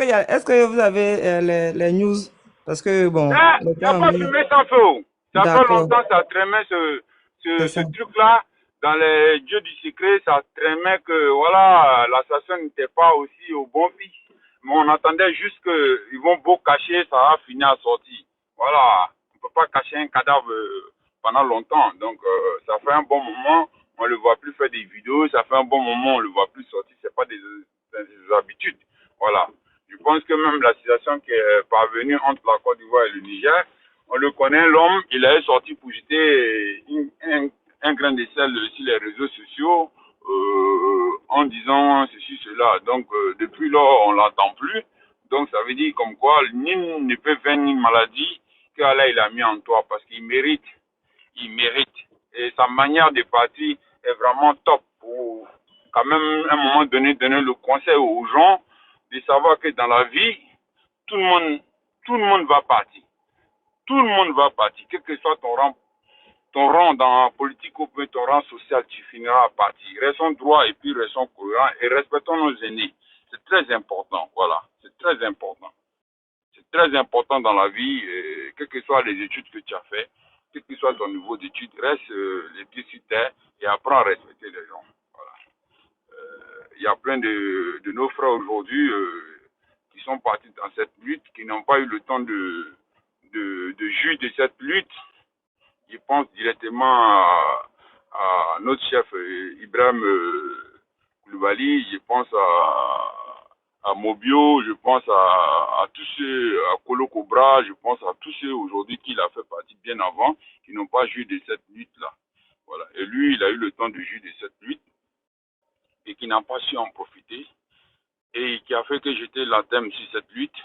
est-ce que vous avez les news? Parce que, bon, le Il n'y a temps, pas oui. fumé sans feu. Ça fait D'accord, longtemps que ça traînait c'est ce ça. truc-là dans les dieux du secret. Ça traînait que voilà, l'assassin n'était pas aussi au bon fils. Mais on attendait juste qu'ils vont beau cacher, ça va finir à sortir. Voilà, on ne peut pas cacher un cadavre pendant longtemps. Donc ça fait un bon moment, on ne le voit plus faire des vidéos. Ça fait un bon moment, on ne le voit plus sortir. Ce n'est pas des habitudes. Voilà. Je pense que même la situation qui est parvenue entre la Côte d'Ivoire et le Niger, on le connaît, l'homme, il est sorti pour jeter un grain de sel sur les réseaux sociaux en disant ceci, cela. Donc, depuis lors, on ne l'entend plus. Donc, ça veut dire comme quoi, ni ne peut faire ni maladie qu'Allah il a mis en toi parce qu'il mérite. Il mérite. Et sa manière de partir est vraiment top pour quand même à un moment donné donner le conseil aux gens de savoir que dans la vie, tout le monde, tout le monde va partir. Tout le monde va partir, quel que soit ton rang dans la politique ou ton rang social, tu finiras à partir. Restons droits et puis restons cohérents et respectons nos aînés. C'est très important, voilà. C'est très important. C'est très important dans la vie, quelles que soient les études que tu as fait, quel que soit ton niveau d'études, reste les pieds sur terre et apprends à respecter les gens. Voilà. Il y a plein de nos frères aujourd'hui qui sont partis dans cette lutte, qui n'ont pas eu le temps de juger de cette lutte. Ils pensent directement à notre chef Ibrahim Koulibaly, je pense à Mobio, je pense à tous ceux, à Kolo Cobra, je pense à tous ceux aujourd'hui qui l'a fait partie bien avant, qui n'ont pas joué de cette lutte-là. Voilà. Et lui, il a eu le temps de jouer de cette lutte et qui n'a pas su en profiter et qui a fait que j'étais l'athème sur cette lutte,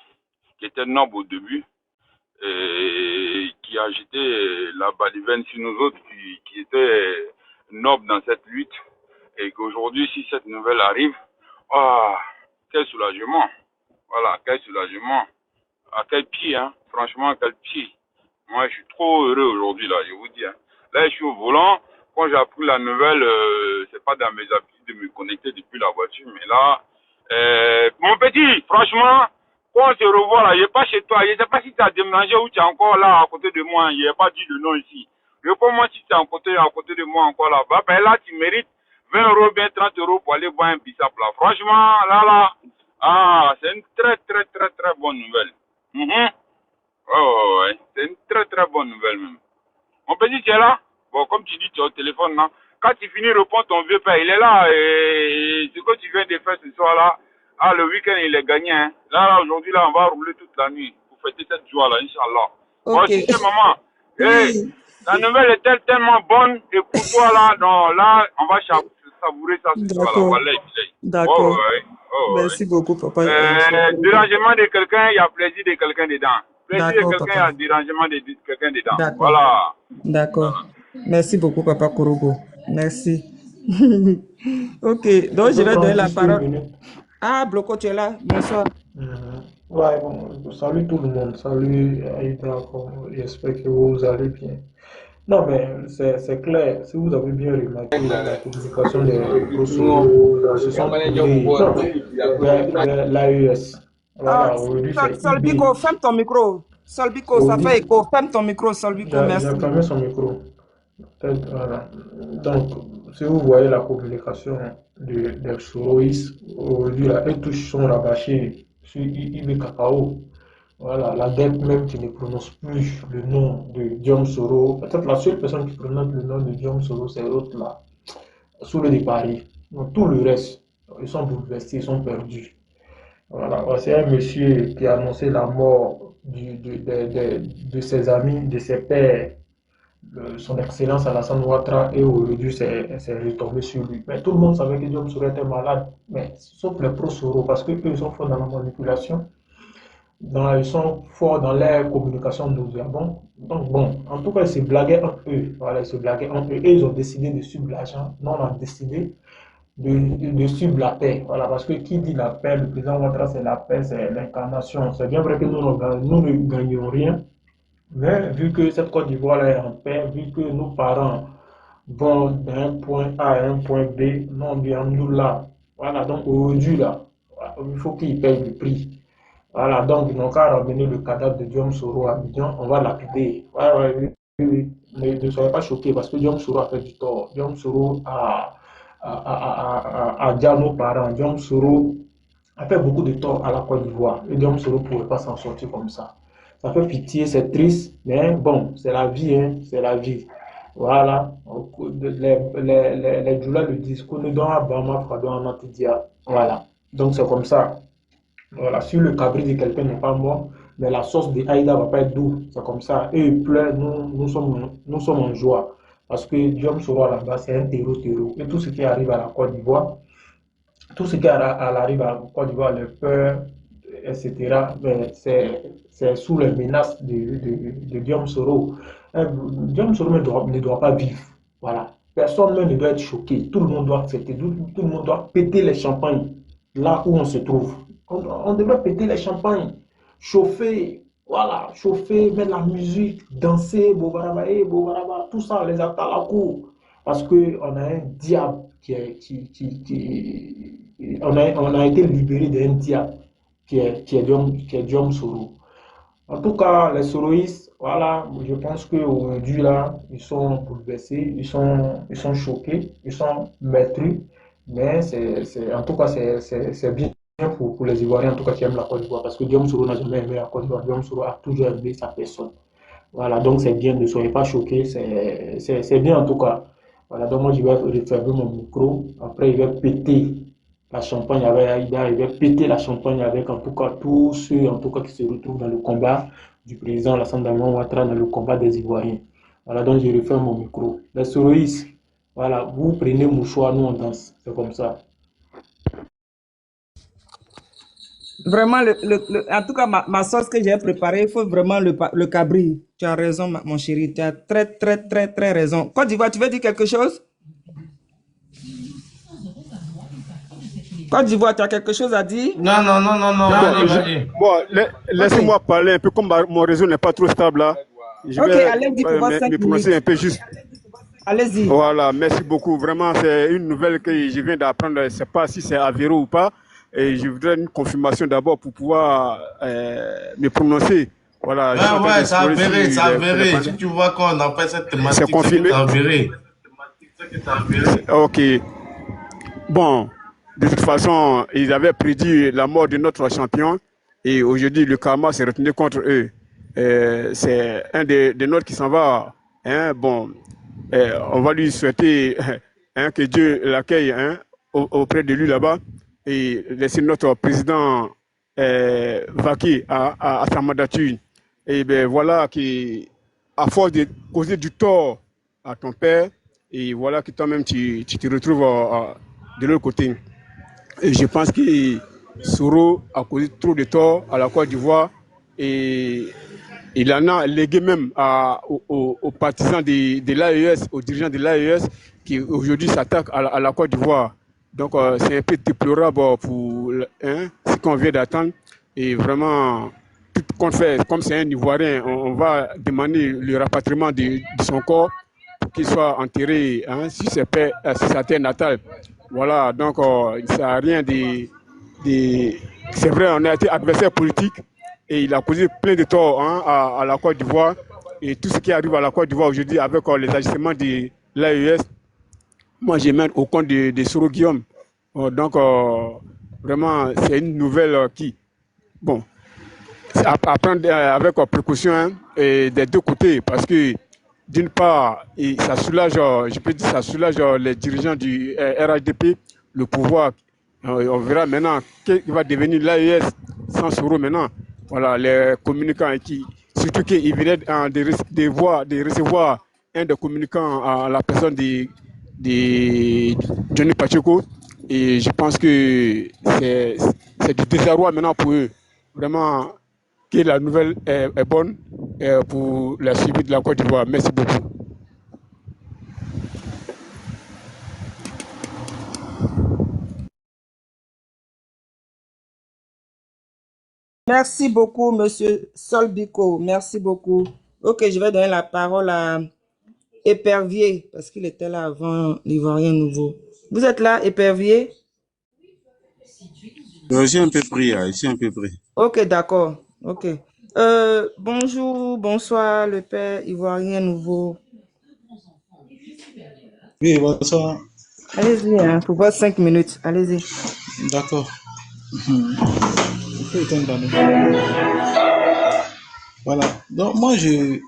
qui était noble au début, et qui a jeté la baliverne sur nous autres qui étaient nobles dans cette lutte, et qu'aujourd'hui, si cette nouvelle arrive, ah, quel soulagement. Voilà, quel soulagement. À quel pied, hein. Franchement, à quel pied. Moi, je suis trop heureux aujourd'hui, là, je vous dis. Hein. Là, je suis au volant. Quand j'ai appris la nouvelle, c'est pas dans mes habitudes de me connecter depuis la voiture, mais là, mon petit, franchement, quand on se revoit là, je n'ai pas chez toi. Je ne sais pas si tu as déménagé ou tu es encore là à côté de moi. Je n'ai pas dit le nom ici. Réponds-moi si tu es à côté de moi encore là-bas. Ben là, tu mérites 20 € bien 30 € pour aller boire un bissap là. Franchement, là, ah, c'est une très, très, très, très bonne nouvelle. Mhm. Ouais. C'est une très, très bonne nouvelle même. Mon petit, tu es là? Bon, comme tu dis, tu es au téléphone là. Quand tu finis, réponds ton vieux père, il est là. Et ce que tu viens de faire ce soir là, ah, le week-end, il est gagné. Hein. Là, aujourd'hui, là, on va rouler toute la nuit pour fêter cette joie là, Inch'Allah. Bon, Ok. tu sais, maman, hey, Oui, la nouvelle est tellement bonne. Et pour toi là, non, là, on va savourer ça ce soir là. d'accord, Voilà, et oh, d'accord. ouais, oh, ouais. Merci beaucoup, papa. Cher Kouroukou. Dérangement de quelqu'un, il y a plaisir de quelqu'un dedans. Plaisir de D'accord, quelqu'un, il y papa. a dérangement de quelqu'un dedans. D'accord, Voilà. d'accord. Merci beaucoup, papa Kouroukou. Merci. Ok, Je donc je peux vais donner prendre la juste une parole. minute. Ah, Bloco, tu es là. Bonsoir. Ouais, bon, salut tout le monde, salut Aïda, j'espère que vous allez bien. Non, mais c'est clair, si vous avez bien remarqué la communication des Prosoro, se sont trouvés, non, vers l'AES. Ah, Voilà, aujourd'hui c'est Solbiko, IB. ferme ton micro. Solbiko, ça Aujourd'hui, fait écho. Ferme ton micro, Solbiko, j'ai merci. fermé son micro. Voilà. Donc, si vous voyez la communication des Soroïs, aujourd'hui, là, elles tous sont rabâchés sur IB Cacao. Voilà, la dette même qui ne prononce plus le nom de Guillaume Soro. Peut-être la seule personne qui prononce le nom de Guillaume Soro, c'est l'autre là, sous le de Paris. Donc, tout le reste, ils sont bouleversés, ils sont perdus. Voilà, c'est un monsieur qui a annoncé la mort de ses amis, de ses pères, son Excellence Alassane Ouattara, et aujourd'hui c'est retombé sur lui. Mais tout le monde savait que Guillaume Soro était malade, mais sauf les pro-Soro, parce qu'eux ils sont forts dans la manipulation, ils sont forts dans leur communication nauséabonde. Donc bon, en tout cas, ils se blaguaient entre eux. Voilà, ils se blaguaient entre eux. Et ils ont décidé de suivre l'argent. Nous, on a décidé de suivre la paix. Voilà, parce que qui dit la paix, le président Ouattara, c'est la paix, c'est l'incarnation. C'est bien vrai que nous ne gagnons rien. Mais vu que cette Côte d'Ivoire est en paix, vu que nos parents vont d'un point A à un point B, non, bien nous là. Voilà, donc aujourd'hui, là, il faut qu'ils payent le prix. Voilà, donc ils n'ont qu'à ramener le cadavre de Diom Soro à Abidjan, on va lapider. Ouais, ouais, oui, oui, oui. Mais ne soyez pas choqués parce que Diom Soro a fait du tort. Diom Soro a dit à nos parents, Diom Soro a fait beaucoup de tort à la Côte d'Ivoire. Et Diom Soro ne pouvait pas s'en sortir comme ça. Ça fait pitié, c'est triste, mais bon, c'est la vie, hein, c'est la vie. Voilà, les Djoula le disent, qu'on ne donne à Bama, Fradon, Anatidia. Voilà, donc c'est comme ça. Voilà, si le cabri de quelqu'un n'est pas mort, mais la sauce de Aïda va pas être douce. C'est comme ça. Eux, ils pleurent, nous sommes en joie. Parce que Diom Soro là-bas, c'est un terreau. Et tout ce qui arrive à la Côte d'Ivoire, tout ce qui arrive à la Côte d'Ivoire, les peurs, etc., c'est sous les menaces de Diom Soro. Diom Soro ne doit pas vivre. Voilà. Personne ne doit être choqué. Tout le monde doit accepter. Tout le monde doit péter les champagnes là où on se trouve. On devrait péter les champagnes, chauffer, voilà, chauffer, mettre la musique, danser, bobaraba, tout ça, les actes à la cour. Parce qu'on a un diable on a été libéré d'un diable qui est Diom Soro. En tout cas, les soroïstes, voilà, je pense qu'aujourd'hui, là, ils sont bouleversés, ils sont choqués, ils sont meurtris, mais en tout cas, c'est bien pour les Ivoiriens, en tout cas, qui aiment la Côte d'Ivoire, parce que Diom Soro n'a jamais aimé la Côte d'Ivoire, Diom Soro a toujours aimé sa personne. Voilà, donc c'est bien, ne soyez pas choqués, c'est bien en tout cas. Voilà, donc moi je vais refermer mon micro, après il va péter la champagne avec Aïda, il va péter la champagne avec en tout cas tous ceux en tout cas qui se retrouvent dans le combat du président Alassane Dramane Ouattara, dans le combat des Ivoiriens. Voilà, donc je referme mon micro. Les soroïstes, voilà, vous prenez mon choix, nous on danse, c'est comme ça. Vraiment, en tout cas, ma sauce que j'ai préparée, il faut vraiment le cabri. Tu as raison, mon chéri. Tu as très, très, très, très raison. Côte d'Ivoire, tu veux dire quelque chose? Côte d'Ivoire, tu as quelque chose à dire? Non, non, non, non, non, allez, allez. Bon, laissez-moi Ok. parler un peu comme mon réseau n'est pas trop stable là. Je Ok, vais allez-y pour votre 5 me prononcer minutes. un peu juste. Allez-y. Voilà, merci beaucoup. Vraiment, c'est une nouvelle que je viens d'apprendre. Je ne sais pas si c'est avéré ou pas. Et je voudrais une confirmation d'abord pour pouvoir me prononcer. Voilà, je suis en Ah train ouais, c'est d'explorer avéré, c'est sur les avéré. panneaux. Si tu vois qu'on a fait cette C'est thématique, c'est que confirmé? c'est avéré. Ok. Bon, de toute façon, ils avaient prédit la mort de notre champion et aujourd'hui, le karma s'est retenu contre eux. C'est un des nôtres qui s'en va. Hein, bon, on va lui souhaiter hein, que Dieu l'accueille hein, auprès de lui là-bas et laisser notre président vaquer à sa mandature. Et ben voilà à force de causer du tort à ton père, et voilà que toi-même tu te retrouves de l'autre côté. Et je pense que Soro a causé trop de tort à la Côte d'Ivoire et il en a légué même aux partisans de l'AES, aux dirigeants de l'AES qui aujourd'hui s'attaquent à la Côte d'Ivoire. Donc c'est un peu déplorable pour hein, ce qu'on vient d'attendre. Et vraiment, tout qu'on fait, comme c'est un Ivoirien, on va demander le rapatriement de son corps pour qu'il soit enterré hein, sur sa terre natale. Voilà, donc ça n'a rien de. C'est vrai, on a été adversaire politique et il a causé plein de torts hein, à la Côte d'Ivoire. Et tout ce qui arrive à la Côte d'Ivoire aujourd'hui avec les agissements de l'AES, moi je mène au compte de Soro Guillaume. Donc vraiment, c'est une nouvelle qui, bon, à prendre avec précaution hein, et des deux côtés parce que d'une part, et ça soulage, je peux dire, ça soulage les dirigeants du RHDP, le pouvoir. On verra maintenant qui va devenir l'AES sans Soro maintenant. Voilà, les communicants qui, surtout qu'ils venaient de recevoir un des communicants à la personne de Johnny Pacheco. Et je pense que c'est du désarroi maintenant pour eux. Vraiment, que la nouvelle est bonne pour la suivi de la Côte d'Ivoire. Merci beaucoup. Merci beaucoup, monsieur Solbico. Merci beaucoup. Ok, je vais donner la parole à Épervier, parce qu'il était là avant l'Ivoirien nouveau. Vous êtes là, Épervier? Je suis un peu pris, je suis un peu pris. Ok, d'accord. Ok. Bonjour, bonsoir, le père ivoirien nouveau. Oui, bonsoir. Allez-y, hein, pour voir 5 minutes. Allez-y. D'accord. Il faut éteindre pardon. Voilà. Donc, moi, je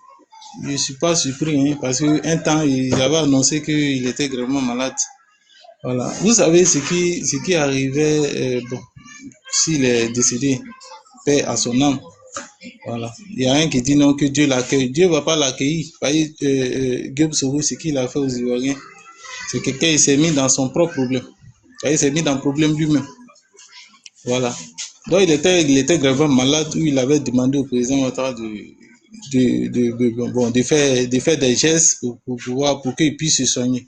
suis pas surpris hein, parce qu'un temps, il avait annoncé qu'il était gravement malade. Voilà. Vous savez ce qui arrivait, bon, s'il est décédé, paix à son âme. Voilà. Il y a un qui dit non, que Dieu l'accueille. Dieu ne va pas l'accueillir. Vous voyez, Guillaume Soro, ce qu'il a fait aux Ivoiriens, c'est que quelqu'un s'est mis dans son propre problème. Vous voyez, il s'est mis dans le problème lui-même. Voilà. Donc, il était gravement malade où il avait demandé au président Ouattara de faire des gestes pour qu'il puisse se soigner.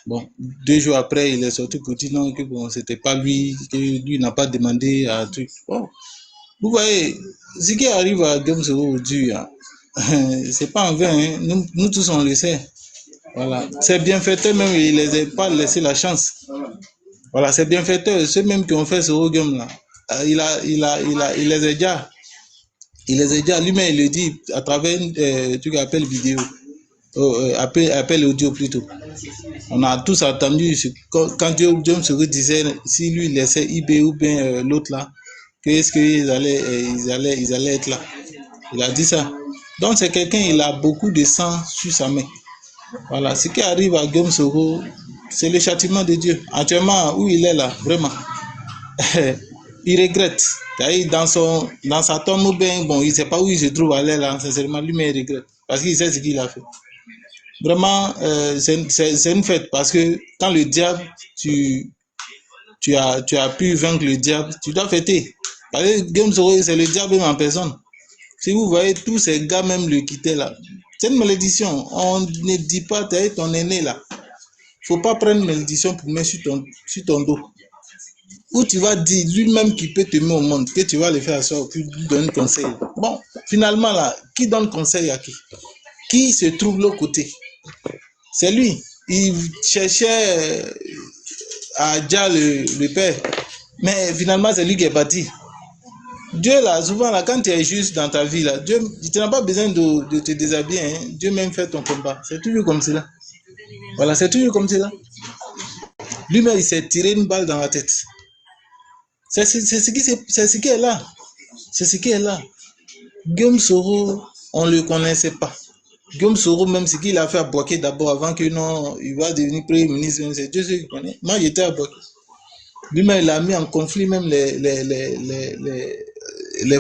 Bon, 2 jours après, il est sorti pour dire non, que bon, c'était pas lui, que lui n'a pas demandé à truc. Bon, vous voyez, ce qui arrive à Guillaume Soro aujourd'hui, hein, c'est pas en vain, hein. Nous tous on le sait. Voilà. Ces bienfaiteurs même, il les a pas laissé la chance. Voilà, ces bienfaiteurs, ceux même qui ont fait ce game là, il les a déjà, lui-même il le dit à travers un truc appelle vidéo, appel audio plutôt. On a tous entendu quand Diom se disait si lui laissait IB ou bien l'autre là, qu'est-ce qu'ils ils allaient être là. Il a dit ça. Donc c'est quelqu'un, il a beaucoup de sang sur sa main. Voilà, ce qui arrive à Guillaume Soro, c'est le châtiment de Dieu. Actuellement, où il est là, vraiment, il regrette. Dans sa tombe, ben, bon, il ne sait pas où il se trouve à l'air là, sincèrement, lui-même il regrette. Parce qu'il sait ce qu'il a fait. Vraiment, c'est une fête parce que quand le diable, tu as pu vaincre le diable, tu dois fêter. Parce que Guillaume Soro, c'est le diable même en personne. Si vous voyez tous ces gars même le quitter là, c'est une malédiction. On ne dit pas, tu es ton aîné là. Il ne faut pas prendre une malédiction pour mettre sur ton dos. Ou tu vas dire lui-même qui peut te mettre au monde, que tu vas le faire asseoir, puis lui donner conseil. Bon, finalement là, qui donne conseil à qui? Qui se trouve de l'autre côté? C'est lui. Il cherchait à dire le père, mais finalement c'est lui qui est parti. Dieu là, souvent là, quand tu es juste dans ta vie là, Dieu, tu n'as pas besoin de te déshabiller, hein. Dieu même fait ton combat. C'est toujours comme cela. Voilà, c'est toujours comme cela. Lui-même, il s'est tiré une balle dans la tête. C'est ce qui est là. C'est ce qui est là. Guillaume Soro, on ne le connaissait pas. Guillaume Soro, même ce qu'il a fait à Boaké d'abord, avant que non, il va devenir premier ministre, c'est Dieu qui connaît. Moi, j'étais à Boaké. Lui-même, il a mis en conflit même les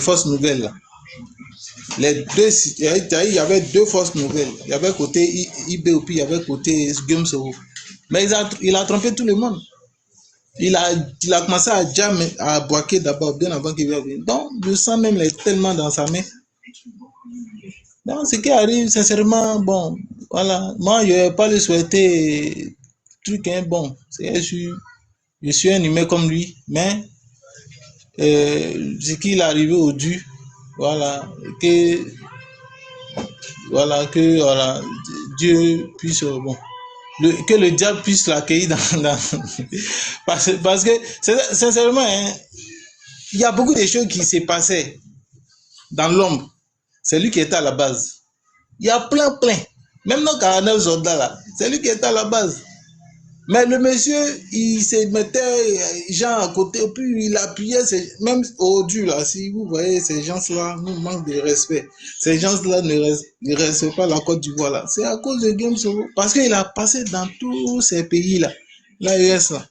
forces nouvelles. Là. Il y avait 2 forces nouvelles. Il y avait côté IBOP, il y avait côté Guillaume Soro. Mais il a trompé tout le monde. Il a commencé à jammer, à Boaké d'abord, bien avant qu'il vienne. Donc, le sang même est tellement dans sa main. Donc, ce qui arrive, sincèrement, bon, voilà. Moi, je ne vais pas le souhaiter truc, hein, bon. Je suis un humain comme lui, mais ce qui est arrivé au Dieu, voilà, voilà, Dieu puisse, bon, que le diable puisse l'accueillir parce que, sincèrement, hein, il y a beaucoup de choses qui se passaient dans l'ombre. C'est lui qui était à la base. Il y a plein. Même nos 49 soldats là, c'est lui qui était à la base. Mais le monsieur, il se mettait gens à côté, puis il appuyait, même au-dessus là, si vous voyez ces gens-là, nous manquent de respect. Ces gens-là ne respectent pas la Côte d'Ivoire là. C'est à cause de Guillaume Soro. Parce qu'il a passé dans tous ces pays là, l'AES là.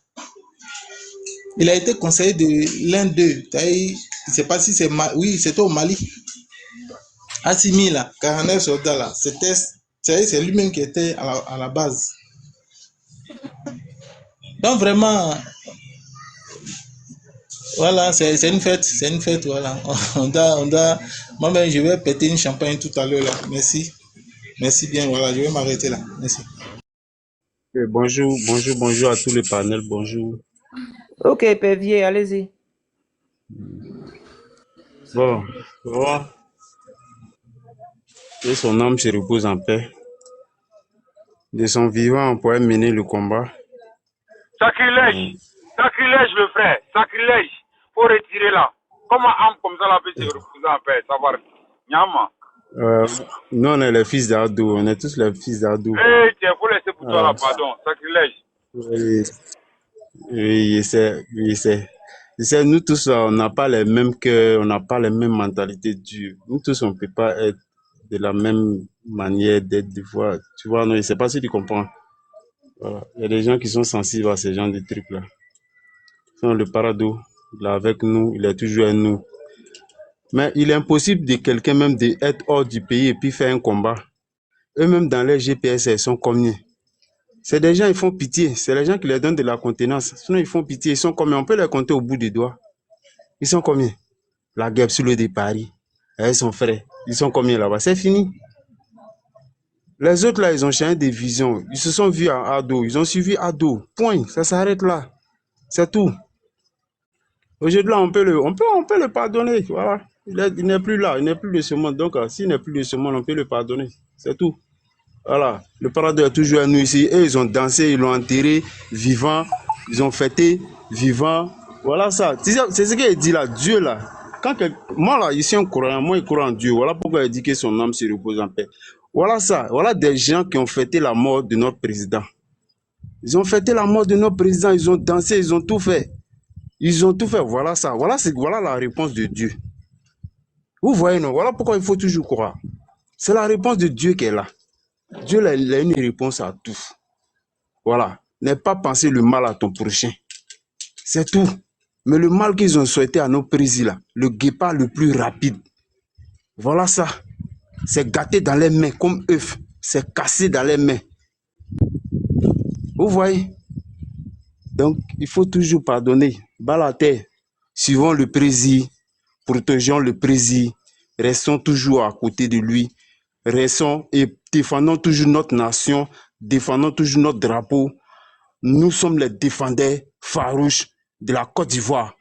Il a été conseiller de l'un d'eux. Je ne sais pas si c'est oui, c'était au Mali. Assimi là, 49 soldats là, c'est lui-même qui était à la base. Donc vraiment, voilà, c'est une fête, voilà. Moi-même, je vais péter une champagne tout à l'heure là. Merci bien, voilà, je vais m'arrêter là. Merci. Bonjour à tous les panels, bonjour. Ok, Pévier, allez-y. Bon, voilà. Que son âme se repose en paix. De son vivant, on pourrait mener le combat. Sacrilège, sacrilège le frère, sacrilège. Faut retirer là. Comment âme comme ça la peut paix. Ça va. Nyama. Nous, on est les fils d'Ado. On est tous les fils d'Ado. Eh, tiens, faut laisser pour toi là, Voilà. pardon. Sacrilège. Oui, oui, c'est, nous tous, on n'a pas les mêmes cœurs, on n'a pas les mêmes mentalités dures. Nous tous, on ne peut pas être de la même manière d'être, de voir. Tu vois, non, je ne sais pas si tu comprends. Voilà. Il y a des gens qui sont sensibles à ce genre de trucs-là. Sinon, le Parado, il est avec nous, il est toujours avec nous. Mais il est impossible de quelqu'un même d'être hors du pays et puis faire un combat. Eux-mêmes, dans les GPS, ils sont combien? C'est des gens, ils font pitié. C'est les gens qui leur donnent de la contenance. Sinon, ils font pitié. Ils sont combien? On peut les compter au bout des doigts. Ils sont combien? La guerre sur le de Paris. Avec son frère. Ils sont combien là-bas? C'est fini. Les autres, là, ils ont changé de vision. Ils se sont vus à Ado. Ils ont suivi Ado. Point. Ça s'arrête là. C'est tout. Aujourd'hui, là, on peut le pardonner. Voilà. Il n'est plus là. Il n'est plus de ce monde. Donc, s'il n'est plus de ce monde, on peut le pardonner. C'est tout. Voilà, le paradis est toujours à nous ici. Et ils ont dansé, ils l'ont enterré vivant, ils ont fêté vivant. Voilà ça. C'est ce qu'il dit là, Dieu là. Moi là, ici un croyant, moi je crois en Dieu. Voilà pourquoi il dit que son âme se repose en paix. Voilà ça. Voilà des gens qui ont fêté la mort de notre président. Ils ont fêté la mort de notre président, ils ont dansé, ils ont tout fait. Ils ont tout fait. Voilà ça. Voilà la réponse de Dieu. Vous voyez, non? Voilà pourquoi il faut toujours croire. C'est la réponse de Dieu qui est là. Dieu a une réponse à tout. Voilà. N'aie pas pensé le mal à ton prochain. C'est tout. Mais le mal qu'ils ont souhaité à nos présidents, le guépard le plus rapide, voilà ça. C'est gâté dans les mains comme œuf. C'est cassé dans les mains. Vous voyez? Donc, il faut toujours pardonner. Bas la terre. Suivons le président. Protégeons le président. Restons toujours à côté de lui. Restons et défendons toujours notre nation, défendons toujours notre drapeau. Nous sommes les défendeurs farouches de la Côte d'Ivoire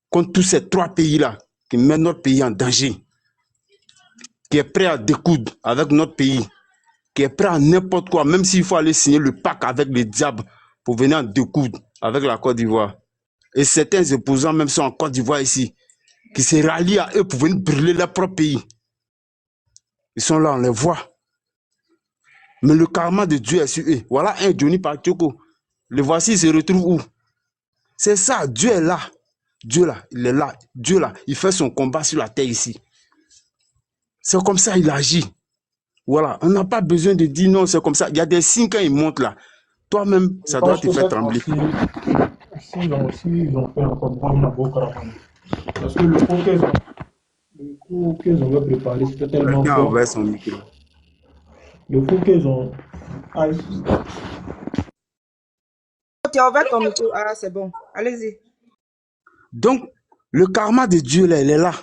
contre tous ces trois pays-là qui mettent notre pays en danger, qui est prêt à découdre avec notre pays, qui est prêt à n'importe quoi, même s'il faut aller signer le pacte avec les diables pour venir en découdre avec la Côte d'Ivoire. Et certains opposants même sont en Côte d'Ivoire ici, qui se rallient à eux pour venir brûler leur propre pays. Ils sont là, on les voit. Mais le karma de Dieu est sur eux. Voilà un Johnny Pacheco. Le voici, il se retrouve où? C'est ça, Dieu est là. Dieu là, il est là. Dieu là, il fait son combat sur la terre ici. C'est comme ça il agit. Voilà, on n'a pas besoin de dire non, c'est comme ça. Il y a des signes quand ils montent là. Toi-même, ça doit te faire trembler. Si ils ont fait un combat, on a beaucoup raconté. Parce que le coup qu'ils ont préparé, c'était tellement fort. Le coup qu'ils ont... Tu as ouvert ton micro. Ah, c'est bon. Allez-y. Donc, le karma de Dieu, là, il est là.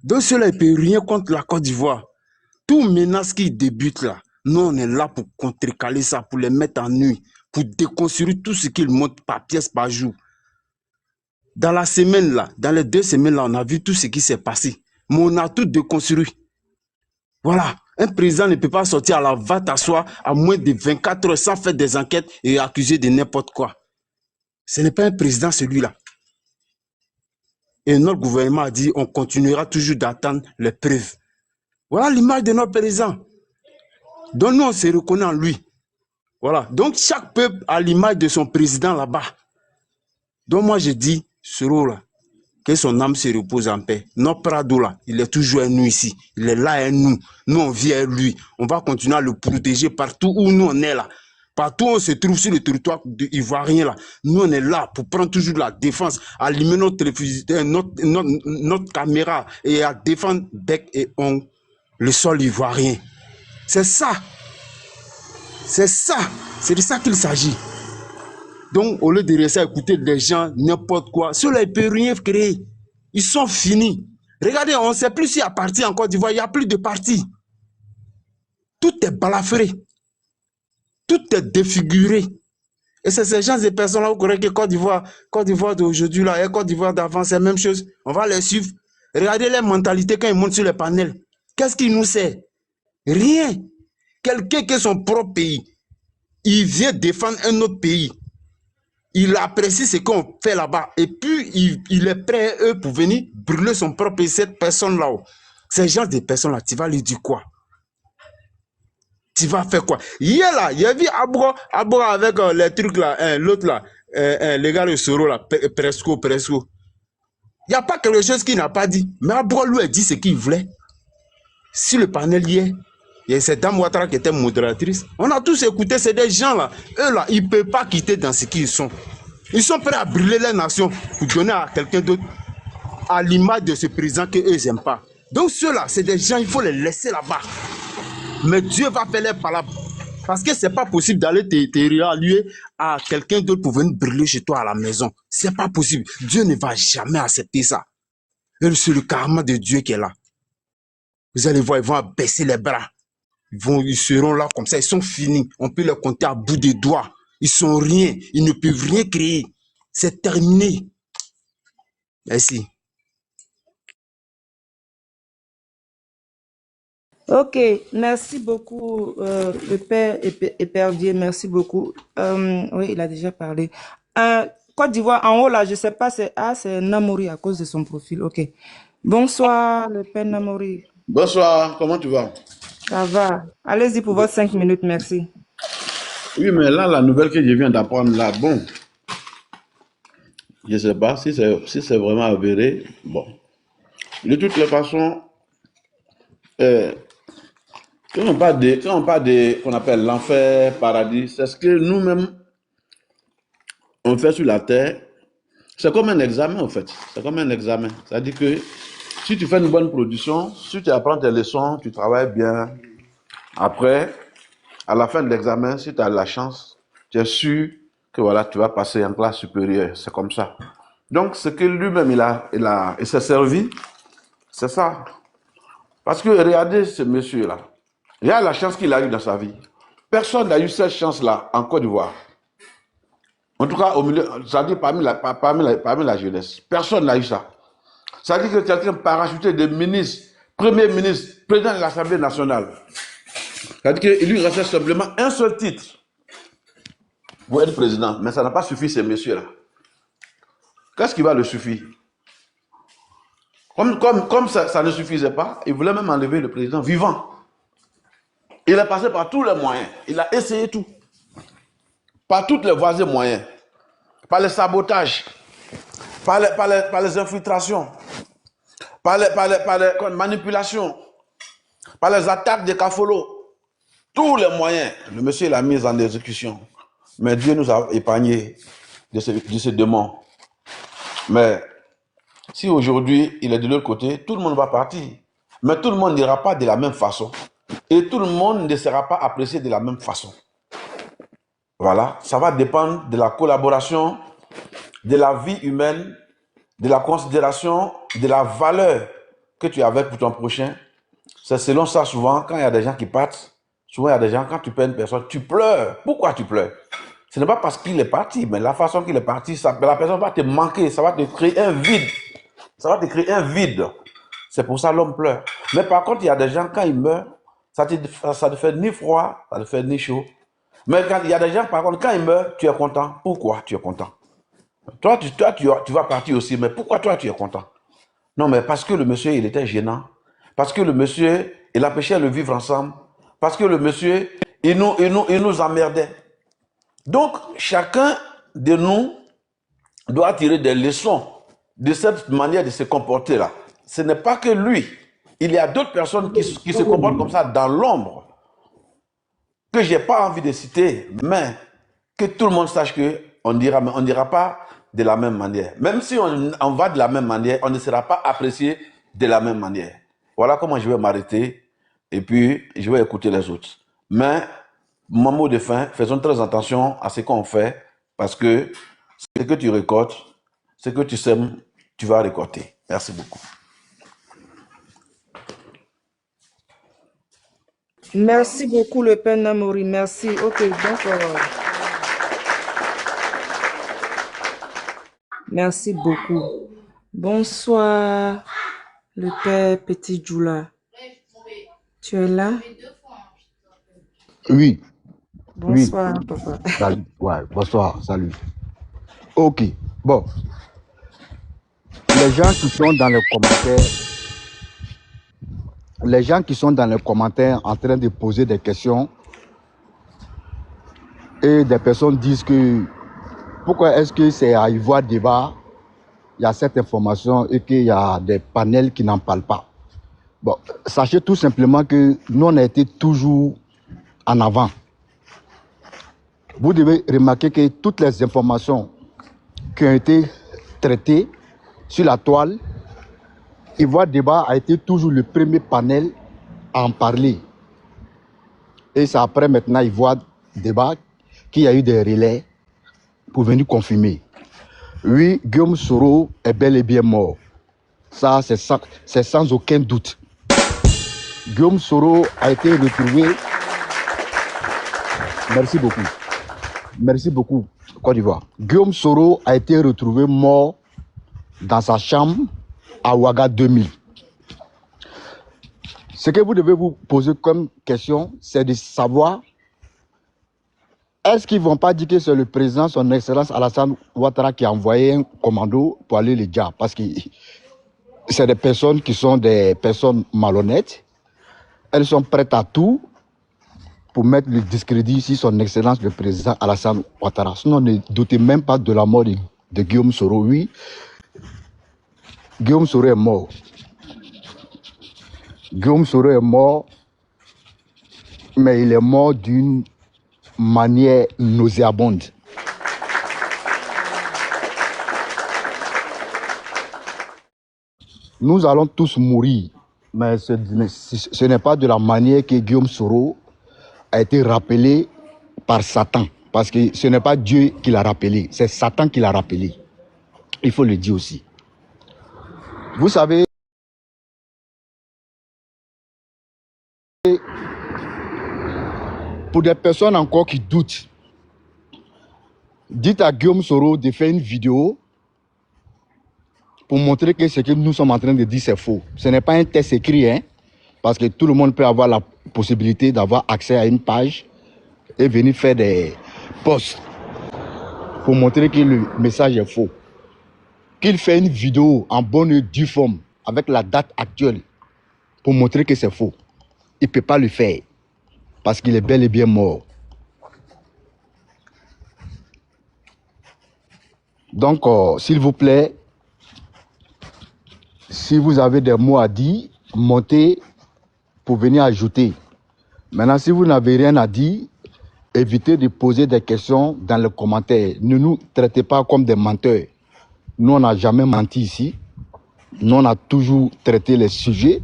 Donc, cela ne peut rien contre la Côte d'Ivoire. Tout menace qui débute là, nous, on est là pour contrecaler ça, pour les mettre en nuit, pour déconstruire tout ce qu'ils montent par pièce par jour. Dans la semaine là, dans les 2 semaines là, on a vu tout ce qui s'est passé. Mais on a tout déconstruit. Voilà. Un président ne peut pas sortir à la va t'asseoir à moins de 24 heures sans faire des enquêtes et accuser de n'importe quoi. Ce n'est pas un président celui-là. Et notre gouvernement a dit on continuera toujours d'attendre les preuves. Voilà l'image de notre président. Donc nous on se reconnaît en lui. Voilà. Donc chaque peuple a l'image de son président là-bas. Donc moi je dis, ce rôle-là, que son âme se repose en paix. Notre Prado là, il est toujours à nous ici. Il est là à nous. Nous on vit à lui. On va continuer à le protéger partout où nous on est là. Partout où on se trouve sur le territoire ivoirien là. Nous on est là pour prendre toujours la défense, allumer notre télévision, notre caméra et à défendre bec et ongle le sol ivoirien. C'est ça. C'est ça. C'est de ça qu'il s'agit. Donc, au lieu de rester à écouter des gens, n'importe quoi, ceux-là, ils ne peuvent rien créer. Ils sont finis. Regardez, on ne sait plus s'il y a parti en Côte d'Ivoire. Il n'y a plus de parti. Tout est balafré. Tout est défiguré. Et c'est ces gens et personnes-là, vous croyez que Côte d'Ivoire d'aujourd'hui, là, et Côte d'Ivoire d'avant, c'est la même chose. On va les suivre. Regardez les mentalités quand ils montent sur les panels. Qu'est-ce qui nous sert? Rien. Quelqu'un qui est son propre pays, il vient défendre un autre pays. Il apprécie ce qu'on fait là-bas. Et puis, il est prêt, eux, pour venir brûler son propre pays, cette personne-là. Ces gens de personnes-là, tu vas lui dire quoi? Tu vas faire quoi? Hier là, j'ai vu Abro avec les trucs là, l'autre là, les gars de Soro là, Presco. Il n'y a pas quelque chose qu'il n'a pas dit. Mais Abro lui a dit ce qu'il voulait. Sur le panel hier, il y a cette dame Ouattara qui était modératrice. On a tous écouté, c'est des gens là. Eux là, ils ne peuvent pas quitter dans ce qu'ils sont. Ils sont prêts à brûler la nation pour donner à quelqu'un d'autre à l'image de ce président qu'eux n'aiment pas. Donc ceux-là, c'est des gens, il faut les laisser là-bas. Mais Dieu va faire les palabres. Parce que c'est pas possible d'aller te rallier à quelqu'un d'autre pour venir brûler chez toi à la maison. C'est pas possible. Dieu ne va jamais accepter ça. Et c'est le karma de Dieu qui est là. Vous allez voir, ils vont abaisser les bras. Ils seront là comme ça, ils sont finis. On peut les compter à bout des doigts. Ils sont rien. Ils ne peuvent rien créer. C'est terminé. Merci. Ok, merci beaucoup, le père Épervier, merci beaucoup. Oui, il a déjà parlé. Côte d'Ivoire, en haut là, je sais pas, c'est Namori à cause de son profil. Ok. Bonsoir, le père Namori. Bonsoir, comment tu vas? Ça va. Allez-y pour vos 5 minutes, merci. Oui, mais là, la nouvelle que je viens d'apprendre là, bon, je sais pas si c'est vraiment avéré. Bon, de toutes les façons, quand on parle de qu'on appelle l'enfer, paradis, c'est ce que nous-mêmes on fait sur la terre. C'est comme un examen en fait. C'est comme un examen. C'est-à-dire que si tu fais une bonne production, si tu apprends tes leçons, tu travailles bien. Après, à la fin de l'examen, si tu as la chance, tu es sûr que voilà, tu vas passer en classe supérieure. C'est comme ça. Donc, ce que lui-même il s'est servi, c'est ça. Parce que regardez ce monsieur-là. Il a la chance qu'il a eue dans sa vie. Personne n'a eu cette chance-là en Côte d'Ivoire. En tout cas, au milieu, c'est-à-dire parmi la jeunesse. Personne n'a eu ça. C'est-à-dire que quelqu'un parachuté de ministre, premier ministre, président de l'Assemblée nationale. C'est-à-dire qu'il lui restait simplement un seul titre pour être président. Mais ça n'a pas suffi, ces messieurs-là. Qu'est-ce qui va le suffire? Comme ça ne suffisait pas, il voulait même enlever le président vivant. Il est passé par tous les moyens. Il a essayé tout. Par toutes les voies et moyens. Par les sabotages. Par les infiltrations. Par les manipulations. Par les attaques de Kafolo. Tous les moyens. Le monsieur l'a mis en exécution. Mais Dieu nous a épargnés de ce démon. Mais si aujourd'hui il est de l'autre côté, tout le monde va partir. Mais tout le monde n'ira pas de la même façon. Et tout le monde ne sera pas apprécié de la même façon. Voilà, ça va dépendre de la collaboration, de la vie humaine, de la considération, de la valeur que tu as avec pour ton prochain. C'est selon ça souvent, quand il y a des gens qui partent, souvent il y a des gens, quand tu perds une personne, tu pleures. Pourquoi tu pleures? Ce n'est pas parce qu'il est parti, mais la façon qu'il est parti, la personne va te manquer, ça va te créer un vide. Ça va te créer un vide. C'est pour ça que l'homme pleure. Mais par contre, il y a des gens, quand ils meurent, ça ne fait ni froid, ça ne fait ni chaud. Mais quand il y a des gens, par contre, quand ils meurent, tu es content. Pourquoi tu es content? Toi, tu vas partir aussi, mais pourquoi toi, tu es content? Non, mais parce que le monsieur, il était gênant. Parce que le monsieur, il empêchait de vivre ensemble. Parce que le monsieur, il nous emmerdait. Donc, chacun de nous doit tirer des leçons de cette manière de se comporter là. Ce n'est pas que lui. Il y a d'autres personnes qui se comportent comme ça dans l'ombre, que je n'ai pas envie de citer, mais que tout le monde sache qu'on ne dira pas de la même manière. Même si on va de la même manière, on ne sera pas apprécié de la même manière. Voilà comment je vais m'arrêter et puis je vais écouter les autres. Mais mon mot de fin, faisons très attention à ce qu'on fait parce que ce que tu récoltes, ce que tu sèmes, tu vas récolter. Merci beaucoup. Merci beaucoup, le père Namori. Merci. Ok, donc... merci beaucoup. Bonsoir, le père Petit Djoula. Tu es là? Oui. Bonsoir, papa. Salut. Ouais, bonsoir, salut. Ok, bon. Les gens qui sont dans les commentaires, les gens qui sont dans les commentaires en train de poser des questions et des personnes disent que pourquoi est-ce que c'est à Ivoire Débat, il y a cette information et qu'il y a des panels qui n'en parlent pas. Bon, sachez tout simplement que nous, on a été toujours en avant. Vous devez remarquer que toutes les informations qui ont été traitées sur la toile, Ivoire Débat a été toujours le premier panel à en parler. Et c'est après maintenant Ivoire Débat qu'il y a eu des relais pour venir confirmer. Oui, Guillaume Soro est bel et bien mort. Ça, c'est sans aucun doute. Guillaume Soro a été retrouvé... Merci beaucoup. Merci beaucoup, Côte d'Ivoire. Guillaume Soro a été retrouvé mort dans sa chambre à Ouaga 2000. Ce que vous devez vous poser comme question, c'est de savoir, est-ce qu'ils ne vont pas dire que c'est le président, son excellence Alassane Ouattara, qui a envoyé un commando pour aller les dire? Parce que c'est des personnes qui sont des personnes malhonnêtes. Elles sont prêtes à tout pour mettre le discrédit sur son excellence le président Alassane Ouattara. Sinon, ne doutez même pas de la mort de Guillaume Soro. Oui, Guillaume Soro est mort. Guillaume Soro est mort, mais il est mort d'une manière nauséabonde. Nous allons tous mourir, mais ce n'est pas de la manière que Guillaume Soro a été rappelé par Satan. Parce que ce n'est pas Dieu qui l'a rappelé, c'est Satan qui l'a rappelé. Il faut le dire aussi. Vous savez, pour des personnes encore qui doutent, dites à Guillaume Soro de faire une vidéo pour montrer que ce que nous sommes en train de dire, c'est faux. Ce n'est pas un test écrit, hein, parce que tout le monde peut avoir la possibilité d'avoir accès à une page et venir faire des posts pour montrer que le message est faux. Qu'il fait une vidéo en bonne et due forme avec la date actuelle pour montrer que c'est faux. Il ne peut pas le faire parce qu'il est bel et bien mort. Donc, s'il vous plaît, si vous avez des mots à dire, montez pour venir ajouter. Maintenant, si vous n'avez rien à dire, évitez de poser des questions dans les commentaires. Ne nous traitez pas comme des menteurs. Nous, on n'a jamais menti ici. Nous, on a toujours traité les sujets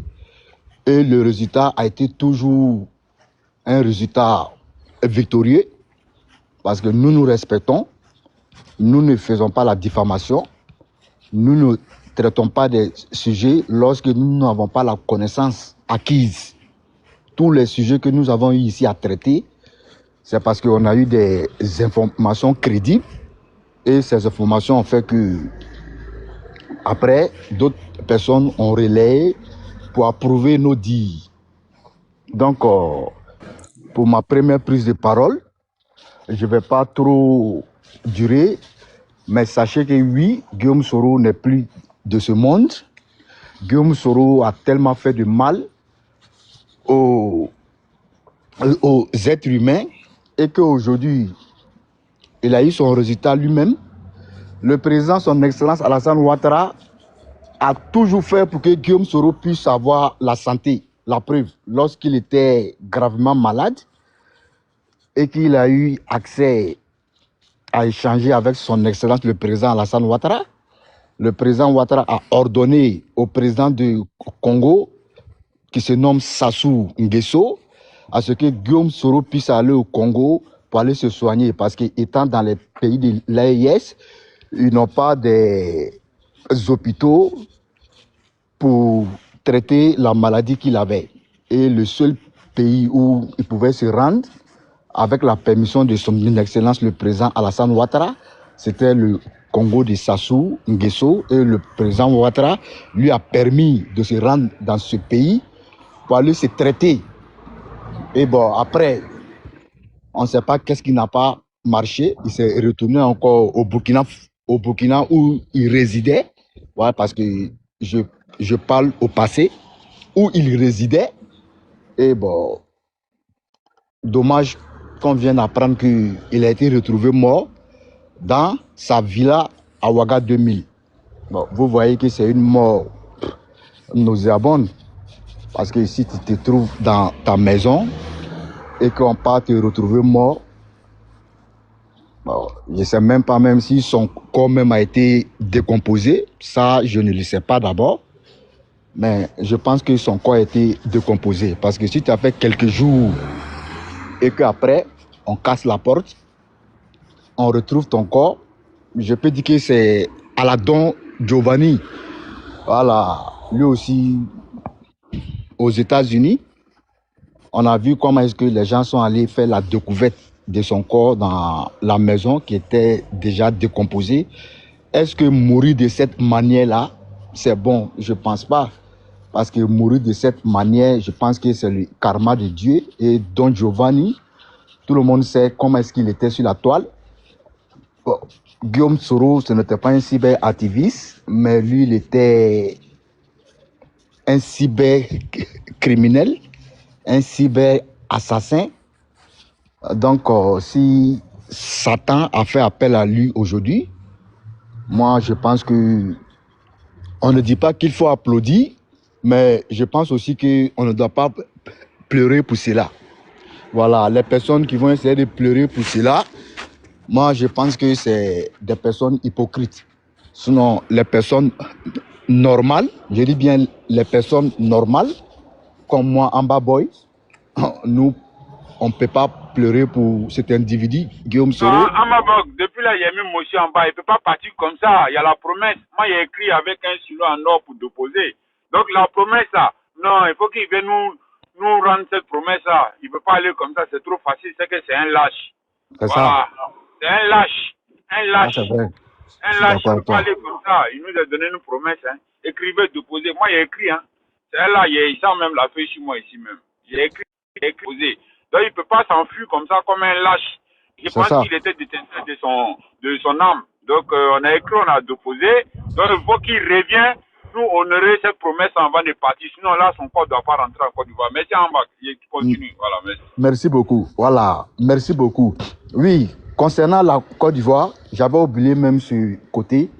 et le résultat a été toujours un résultat victorieux parce que nous nous respectons. Nous ne faisons pas la diffamation. Nous ne traitons pas des sujets lorsque nous n'avons pas la connaissance acquise. Tous les sujets que nous avons eu ici à traiter, c'est parce qu'on a eu des informations crédibles et ces informations ont fait que après, d'autres personnes ont relayé pour approuver nos dires. Donc, pour ma première prise de parole, je ne vais pas trop durer, mais sachez que oui, Guillaume Soro n'est plus de ce monde. Guillaume Soro a tellement fait de mal aux êtres humains et qu'aujourd'hui, il a eu son résultat lui-même. Le président, son excellence Alassane Ouattara, a toujours fait pour que Guillaume Soro puisse avoir la santé. La preuve, lorsqu'il était gravement malade et qu'il a eu accès à échanger avec son excellence le président Alassane Ouattara, le président Ouattara a ordonné au président du Congo, qui se nomme Sassou Nguesso, à ce que Guillaume Soro puisse aller au Congo pour aller se soigner. Parce qu'étant dans les pays de l'AES, ils n'ont pas des hôpitaux pour traiter la maladie qu'il avait. Et le seul pays où il pouvait se rendre, avec la permission de son excellence le président Alassane Ouattara, c'était le Congo de Sassou Nguesso. Et le président Ouattara lui a permis de se rendre dans ce pays pour aller se traiter. Et bon, après, on ne sait pas qu'est-ce qui n'a pas marché. Il s'est retourné encore au Burkina où il résidait. Ouais, parce que je parle au passé. où il résidait. Et bon, dommage qu'on vienne apprendre qu'il a été retrouvé mort dans sa villa à Ouaga 2000. Bon, vous voyez que c'est une mort nauséabonde. Parce que si tu te trouves dans ta maison et qu'on part te retrouver mort, bon, je ne sais même pas même si son corps même a été décomposé. Ça, je ne le sais pas d'abord. Mais je pense que son corps a été décomposé. Parce que si tu as fait quelques jours et qu'après, on casse la porte, on retrouve ton corps, je peux dire que c'est à la Don Giovanni. Voilà, lui aussi, aux États-Unis, on a vu comment est-ce que les gens sont allés faire la découverte de son corps dans la maison qui était déjà décomposée. Est-ce que mourir de cette manière-là, c'est bon? Je ne pense pas. Parce que mourir de cette manière, je pense que c'est le karma de Dieu. Et Don Giovanni, tout le monde sait comment est-ce qu'il était sur la toile. Bon, Guillaume Soro, ce n'était pas un cyberactiviste, mais lui, il était un cybercriminel, un cyberassassin. Donc, si Satan a fait appel à lui aujourd'hui, moi, je pense que on ne dit pas qu'il faut applaudir, mais je pense aussi qu'on ne doit pas pleurer pour cela. Voilà, les personnes qui vont essayer de pleurer pour cela, moi, je pense que c'est des personnes hypocrites. Sinon, les personnes normales, je dis bien les personnes normales, comme moi, Amba Boy, nous, on ne peut pas pleurer pour cet individu, Guillaume Soro. Non, Amabok, depuis là, il y a même monsieur en bas. Il ne peut pas partir comme ça. Il y a la promesse. Moi, il a écrit avec un stylo en or pour déposer. Donc, la promesse, là, non, il faut qu'il vienne nous rendre cette promesse-là. Il ne peut pas aller comme ça. C'est trop facile. C'est que c'est un lâche. C'est Voilà. ça. C'est un lâche. Un Ah, lâche. c'est vrai. Je Un suis lâche, il d'accord ne avec peut pas toi. aller comme ça. Il nous a donné une promesse. Hein. Écrivez, déposez. Moi, il a écrit. Hein. C'est là, il sent même la feuille chez moi ici même. Il a écrit, déposé. Donc, il ne peut pas s'enfuir comme ça, comme un lâche. Je C'est pense ça. qu'il était détenteur de son âme. Donc, on a écrit, on a déposé. Donc, il faut qu'il revienne nous honorer cette promesse avant de partir. Sinon, là, son corps ne doit pas rentrer en Côte d'Ivoire. Merci, en bas. Il continue. Voilà, merci. Merci beaucoup. Voilà, merci beaucoup. Oui, concernant la Côte d'Ivoire, j'avais oublié même ce côté.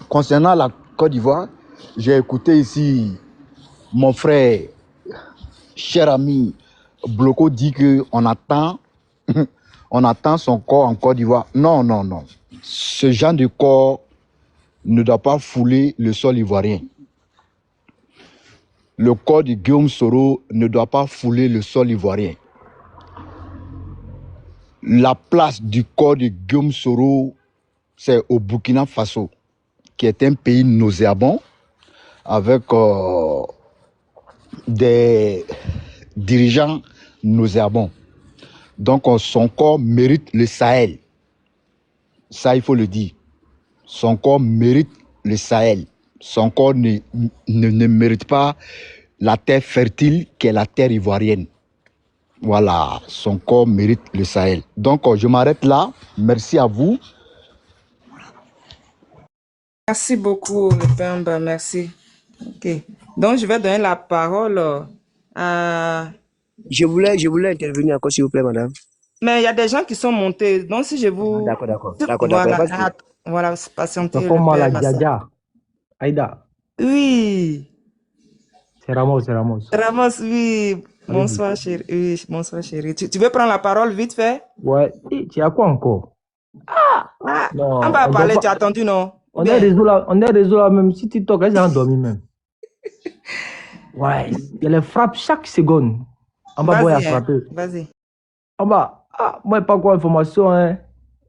Concernant la Côte d'Ivoire, j'ai écouté ici mon frère, cher ami Bloco dit qu'on attend, on attend son corps en Côte d'Ivoire. Non, non, non. Ce genre de corps ne doit pas fouler le sol ivoirien. Le corps de Guillaume Soro ne doit pas fouler le sol ivoirien. La place du corps de Guillaume Soro, c'est au Burkina Faso, qui est un pays nauséabond, avec des dirigeants nauséabonds. Donc son corps mérite le Sahel. Ça, il faut le dire. Son corps mérite le Sahel. Son corps ne mérite pas la terre fertile qu'est la terre ivoirienne. Voilà, son corps mérite le Sahel. Donc, je m'arrête là. Merci à vous. Merci beaucoup, le Pemba, merci. Ok. Donc, je vais donner la parole à... Je voulais intervenir encore, s'il vous plaît, madame. Mais il y a des gens qui sont montés. Donc, si je vous... D'accord. Voilà, Vas-y. voilà, patientez. Pour moi, la Père Massa. Djadia. Aïda. Oui. C'est Ramos. Ramos, oui. Bonsoir, chérie. Oui, bonsoir, chérie. Tu veux prendre la parole vite fait? Ouais. Et tu as quoi encore? Non, On va parler, tu as attendu, non? On est réseau là, même si tu toques, elles ont dormi même. Ouais, il y a les frappes chaque seconde. En bas, boy, à frapper. Vas-y. En bas, moi, pas quoi information, hein.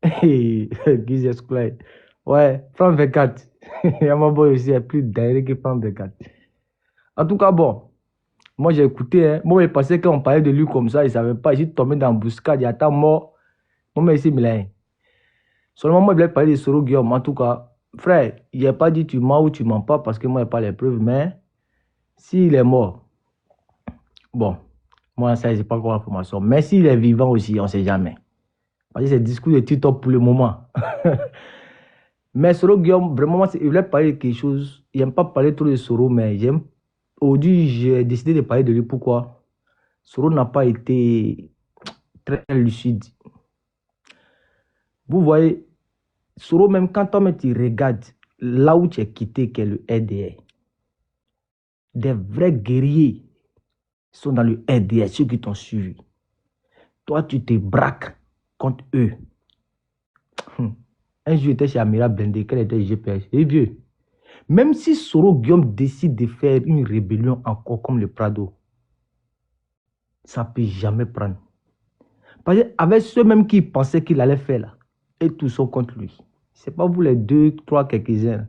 Jesus Christ. Ouais, Franck 24. En bas, boy aussi, il y a plus d'aéré que Franck 24. En tout cas, bon. Moi, j'ai écouté, hein. Moi, il pensait qu'on parlait de lui comme ça, il ne savait pas. Il est tombé dans l'embuscade, il attend mort. Moi, mais ici, il seulement, moi, je voulais parler de Soro Guillaume. En tout cas, frère, il n'a pas dit tu mens ou tu mens pas parce que moi, je n'ai pas les preuves. Mais s'il est mort, bon, moi, ça, je n'ai pas encore l'information. Mais s'il est vivant aussi, on ne sait jamais. Parce que c'est le discours de Tito pour le moment. Mais Soro Guillaume, vraiment, il voulait parler de quelque chose. Il n'aime pas parler trop de Soro, mais j'aime aujourd'hui, j'ai décidé de parler de lui. Pourquoi? Soro n'a pas été très lucide. Vous voyez, Soro, même quand toi, tu regardes là où tu es quitté, qui est le RDR, des vrais guerriers sont dans le RDR, ceux qui t'ont suivi. Toi, tu te braques contre eux. Un jour, j'étais chez Amira Blende, qu'elle était GPS. Et vieux, même si Soro Guillaume décide de faire une rébellion encore comme le Prado, ça ne peut jamais prendre. Parce qu'avec ceux-mêmes qui pensaient qu'il allait faire là, et tous sont contre lui. Ce n'est pas vous les 2, 3, quelques-uns.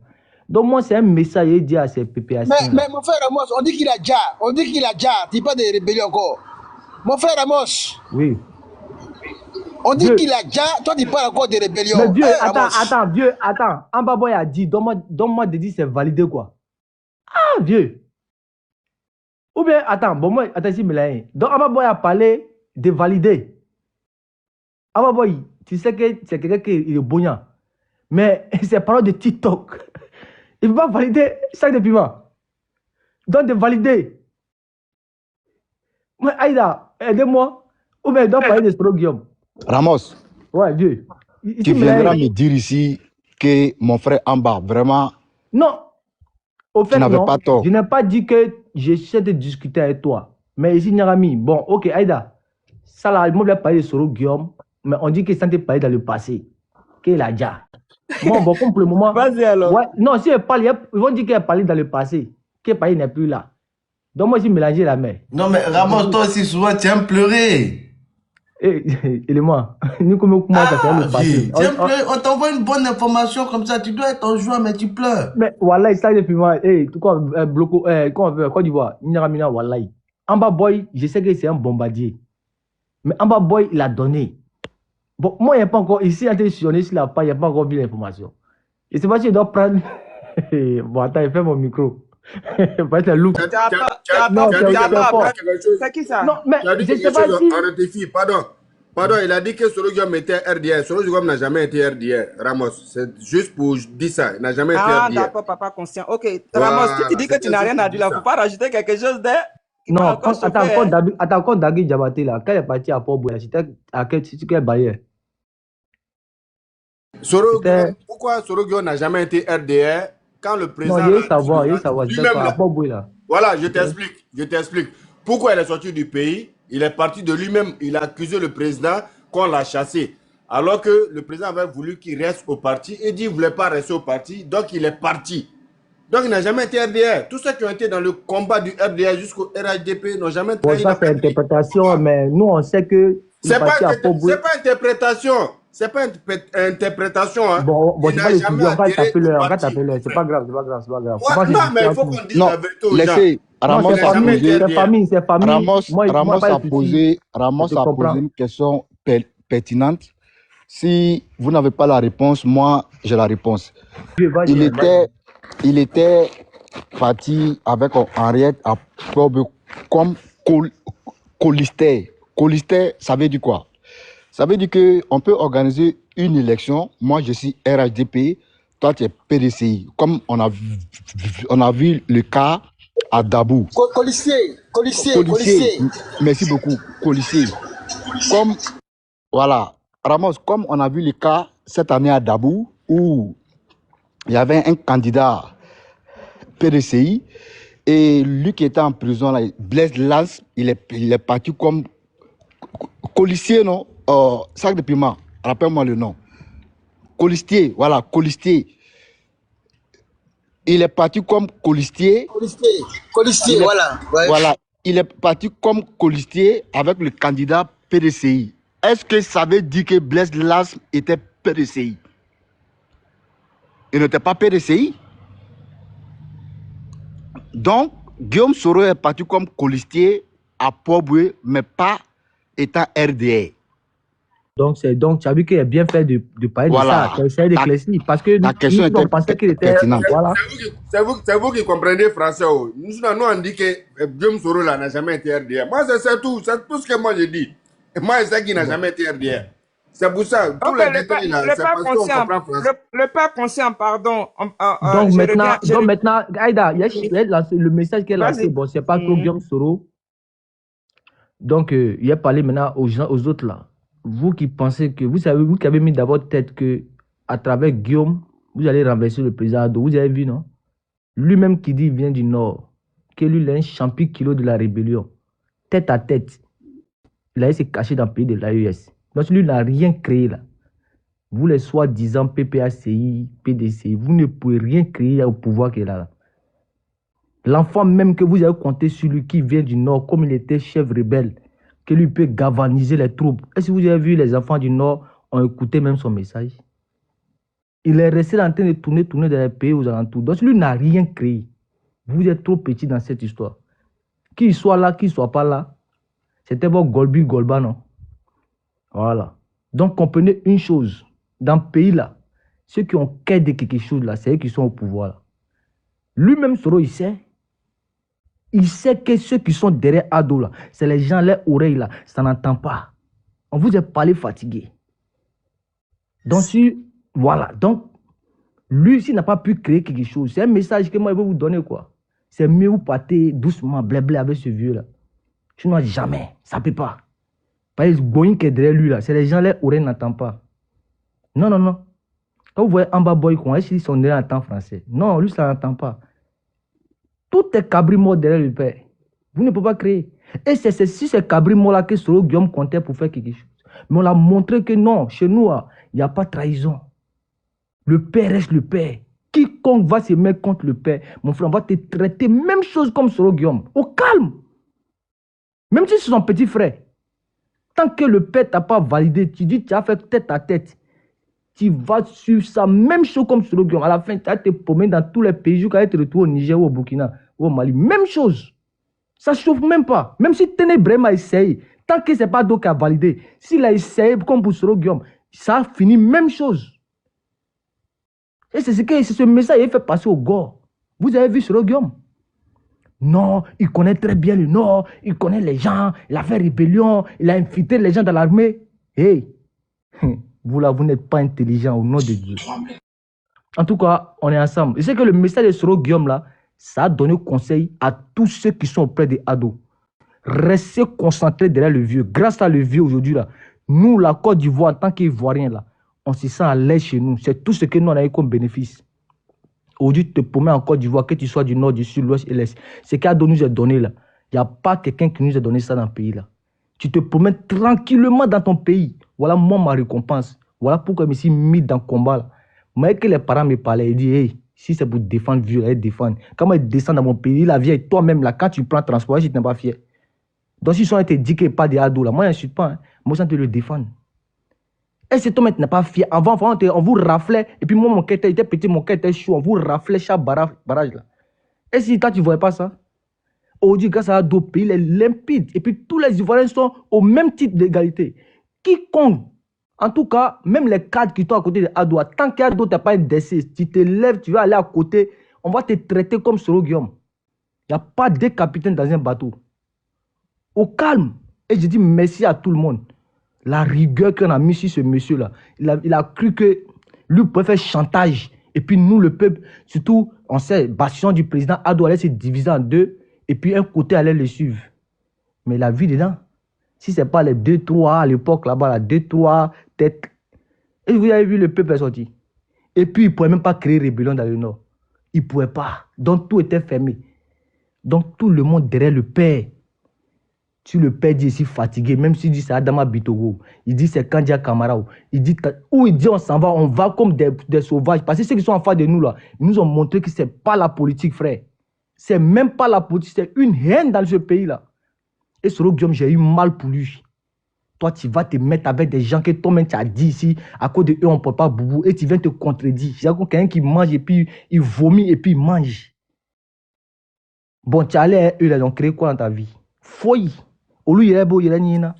Donc moi, c'est un message à dire à ces PPAC. Mais mon frère Ramos, on dit qu'il a déjà. Tu pas de rébellion encore. Mon frère Ramos. Oui. On dit qu'il a déjà, toi tu parles encore de rébellion. Mais vieux, attends. Ambaboy a dit, donne-moi de dire c'est validé quoi. Ah, vieux. Ou bien, attends, si Melaye. Donc Ambaboy a parlé de valider. Ambaboy, tu sais que c'est quelqu'un qui est bouillant. Mais c'est parole de TikTok. Il va valider sac de piment. Donc de valider. Mais Aïda, aidez-moi. Ou bien il doit parler de Soro Guillaume. Ramos, ouais, vieux. Tu viendras me dire ici que mon frère Amba, vraiment, non. Au fait, tu n'avais non, pas tort. Oh. je n'ai pas dit que j'essaie de discuter avec toi. Mais ici, Nyarami, bon, ok, Aïda, ça là, moi, je vais parler de Soro Guillaume, mais on dit qu'il s'est parlé dans le passé, qu'il a déjà. Bon, pour le moment. Vas-y alors. Ouais, non, si elle parle, ils vont dire qu'il a parlé dans le passé, qu'il n'est plus là. Donc, moi, j'ai mélangé la main. Non, mais Ramos, toi aussi, souvent, tu aimes pleurer. Élément, nous comment ça fait le passé. On t'envoie une bonne information comme ça, tu dois être en joie, mais tu pleures. Mais voilà, ça depuis moi, tout quoi, bloco, Côte d'Ivoire, Nyamina, voilà. Amba Boy, je sais que c'est un bombardier. Mais Amba Boy, il a donné. Bon, moi, il n'y a pas encore, ici, à sur la page, il n'y a pas encore vu l'information. Je ne sais pas si je dois prendre. Bon, attends, il fait mon micro. C'est un look. C'est qui ça? Non, mais il a dit je quelque sais pas chose si. en rectifie, pardon, il a dit que Soro Guillaume était RDR. Soro Guillaume n'a jamais été RDR, Ramos. C'est juste pour dire ça, il n'a jamais été RDR. Ah, d'accord, papa conscient. Ok, Ramos, si tu dis que tu n'as rien à dire là, il ne faut pas rajouter quelque chose de. Non, attends, quand David Diabaté là, quand il est parti à Port-Bouya, c'était à quel barrière? Pourquoi Soro Guillaume n'a jamais été RDR quand le président. Non, il veut savoir, c'était pas à Port-Bouya là. Voilà, je t'explique. Pourquoi il est sorti du pays? Il est parti de lui-même. Il a accusé le président qu'on l'a chassé. Alors que le président avait voulu qu'il reste au parti et dit qu'il ne voulait pas rester au parti. Donc il est parti. Donc il n'a jamais été RDR. Tous ceux qui ont été dans le combat du RDR jusqu'au RHDP n'ont jamais trahi. Bon, ça c'est interprétation, mais nous on sait que. C'est pas interprétation. C'est pas interprétation. Hein. Bon, c'est pas le sujet, on va taper l'heure. C'est pas grave. Non, mais il faut qu'on dise la vérité aux gens. Ramos a posé une question pertinente. Si vous n'avez pas la réponse, moi j'ai la réponse. Il était parti avec Henriette à Probe comme colistaire. Colistaire, ça veut dire quoi? Ça veut dire qu'on peut organiser une élection. Moi, je suis RHDP. Toi, tu es PDCI. Comme on a vu le cas à Dabou. Colistier. Merci beaucoup. Colistier. Comme, voilà. Ramos, comme on a vu le cas cette année à Dabou, où il y avait un candidat PDCI, et lui qui était en prison, là, Blaise Lance, il est parti comme colistier, non? Sac de piment, rappelle-moi le nom. Colistier, voilà, colistier. Il est parti comme colistier. Colistier, voilà. Ouais. Voilà, il est parti comme colistier avec le candidat PDCI. Est-ce que ça veut dire que Blaise Lance était PDCI? Il n'était pas PDCI. Donc, Guillaume Soro est parti comme colistier à Port-Boué, mais pas étant RDR. Donc, tu as vu qu'il a bien fait de parler de ça. Tu as essayé d'éclaircir. Parce que nous, on pensait qu'il était. Voilà. C'est vous qui comprenez français. Nous, on dit que Guillaume Soro n'a jamais été RDR. Moi, c'est tout. C'est tout ce que moi je dis. Et moi, je sais qu'il n'a jamais été RDR. C'est pour ça, tous Ok, les détails là, le c'est père parce qu'on conscient, comprend français. le père conscient, pardon. Donc Je reviens. maintenant, Aïda, le message qu'elle a lancé, Vas-y. bon, c'est pas trop Guillaume Soro. Donc, il a parlé maintenant aux gens, aux autres là. Vous qui pensez que, vous savez, vous qui avez mis dans votre tête que, à travers Guillaume, vous allez renverser le président Ado. Vous avez vu, non? Lui-même qui dit, il vient du Nord, que lui, il est un champion kilo de la rébellion. Tête à tête. Il a essayé de se cacher dans le pays de l'AES. Donc, lui n'a rien créé là. Vous, les soi-disant PPACI, PDC, vous ne pouvez rien créer au pouvoir qu'il a là. L'enfant même que vous avez compté sur lui, qui vient du Nord, comme il était chef rebelle, que lui peut galvaniser les troupes. Est-ce que vous avez vu les enfants du Nord ont écouté même son message? Il est resté en train de tourner dans les pays aux alentours. Donc, lui n'a rien créé. Vous êtes trop petit dans cette histoire. Qu'il soit là, qu'il ne soit pas là, c'était votre Golbi Golba, non? Voilà. Donc, comprenez une chose. Dans le pays là, ceux qui ont quête de quelque chose là, c'est eux qui sont au pouvoir là. Lui-même, Soro, il sait. Il sait que ceux qui sont derrière Ado là, c'est les gens, les oreilles là, ça n'entend pas. On vous a parlé fatigué. Donc, voilà. Donc, lui, s'il n'a pas pu créer quelque chose, c'est un message que moi, je vais vous donner quoi. C'est mieux vous partez doucement, blé avec ce vieux là. Sinon, jamais. Ça ne peut pas. Parce que Boeing qui est derrière lui là, c'est les gens, les oreilles n'entendent pas. Non. Quand vous voyez Amba Boy, ils sont derrière en temps français. Non, lui, ça n'entend pas. Tout est cabri mort derrière le père. Vous ne pouvez pas créer. Et c'est si c'est cabri mort là que Soro Guillaume comptait pour faire quelque chose. Mais on l'a montré que non, chez nous, il n'y a pas de trahison. Le père reste le père. Quiconque va se mettre contre le père, mon frère, on va te traiter même chose comme Soro Guillaume. Au calme. Même si c'est son petit frère. Tant que le père t'a pas validé, tu dis tu as fait tête à tête. Tu vas suivre ça, même chose comme Soro Guillaume. À la fin, tu vas te promener dans tous les pays jusqu'à être retourné au Niger ou au Burkina ou au Mali. Même chose. Ça ne chauffe même pas. Même si Ténébrem a essayé, tant que ce n'est pas d'autres qui a validé, s'il a essayé comme pour Soro Guillaume, ça a fini même chose. Et c'est ce message qu'il fait passer au Gore. Vous avez vu Soro Guillaume? Non, il connaît très bien le Nord, il connaît les gens, il a fait rébellion, il a infiltré les gens dans l'armée. Hey, vous là, vous n'êtes pas intelligent au nom de Dieu. En tout cas, on est ensemble. Je sais que le message de Soro Guillaume là, ça a donné conseil à tous ceux qui sont auprès des ados. Restez concentrés derrière le vieux. Grâce à le vieux aujourd'hui là, nous, la Côte d'Ivoire, en tant qu'Ivoiriens là, on se sent à l'aise chez nous. C'est tout ce que nous on a eu comme bénéfice. Aujourd'hui, tu te promets en Côte d'Ivoire, que tu sois du nord, du sud, l'ouest et l'est. Ce qu'Ado nous a donné là, il n'y a pas quelqu'un qui nous a donné ça dans le pays là. Tu te promets tranquillement dans ton pays. Voilà moi ma récompense. Voilà pourquoi je me suis mis dans le combat là. Moi, que les parents me parlaient, ils disent, hey, si c'est pour défendre vieux, ils défendent. Quand moi, je descends dans mon pays, la vie est toi-même là, quand tu prends le transport, je n'étais pas fier. Donc, si ils sont été dit qu'il n'y a pas d'ado là, moi, je n'insulte pas. Hein. Moi, je te le défendre. Et c'est toi, maintenant, pas fier. Avant, on vous raflait. Et puis, moi, mon cœur était petit, mon cœur était chaud. On vous raflait chaque barrage là. Et si toi, tu ne voyais pas ça? Aujourd'hui, grâce à d'autres pays, il est limpide. Et puis, tous les Ivoiriens sont au même titre d'égalité. Quiconque, en tout cas, même les cadres qui sont à côté de Ado, tant qu'il y a d'autres, tu n'as pas un décès. Tu te lèves, tu vas aller à côté, on va te traiter comme Soro Guillaume. Il n'y a pas de capitaine dans un bateau. Au calme. Et je dis merci à tout le monde. La rigueur qu'on a mis sur ce monsieur-là, il a cru que lui pouvait faire chantage. Et puis nous, le peuple, surtout, on sait, bastion du président Ado allait se diviser en deux, et puis un côté allait le suivre. Mais la vie dedans, si ce n'est pas les 2-3 à l'époque là-bas, 2-3 têtes, et vous avez vu, le peuple est sorti. Et puis, il ne pouvait même pas créer rébellion dans le Nord. Il ne pouvait pas. Donc, tout était fermé. Donc, tout le monde derrière le père. Si le père dit ici fatigué, même s'il dit c'est Adama Bitogo, il dit c'est Kandia Kamara, il dit on s'en va, on va comme des sauvages. Parce que ceux qui sont en face de nous là, ils nous ont montré que ce n'est pas la politique, frère. C'est même pas la politique, c'est une haine dans ce pays là. Et Soro Guillaume, j'ai eu mal pour lui. Toi, tu vas te mettre avec des gens que toi-même tu as dit ici, à cause de eux, on ne peut pas boubou, et tu viens te contredire. J'ai quelqu'un qui mange et puis il vomit et puis il mange. Bon, tu allais, eux, ils ont créé quoi dans ta vie? Foyi. Au lieu, il est beau, il est nina.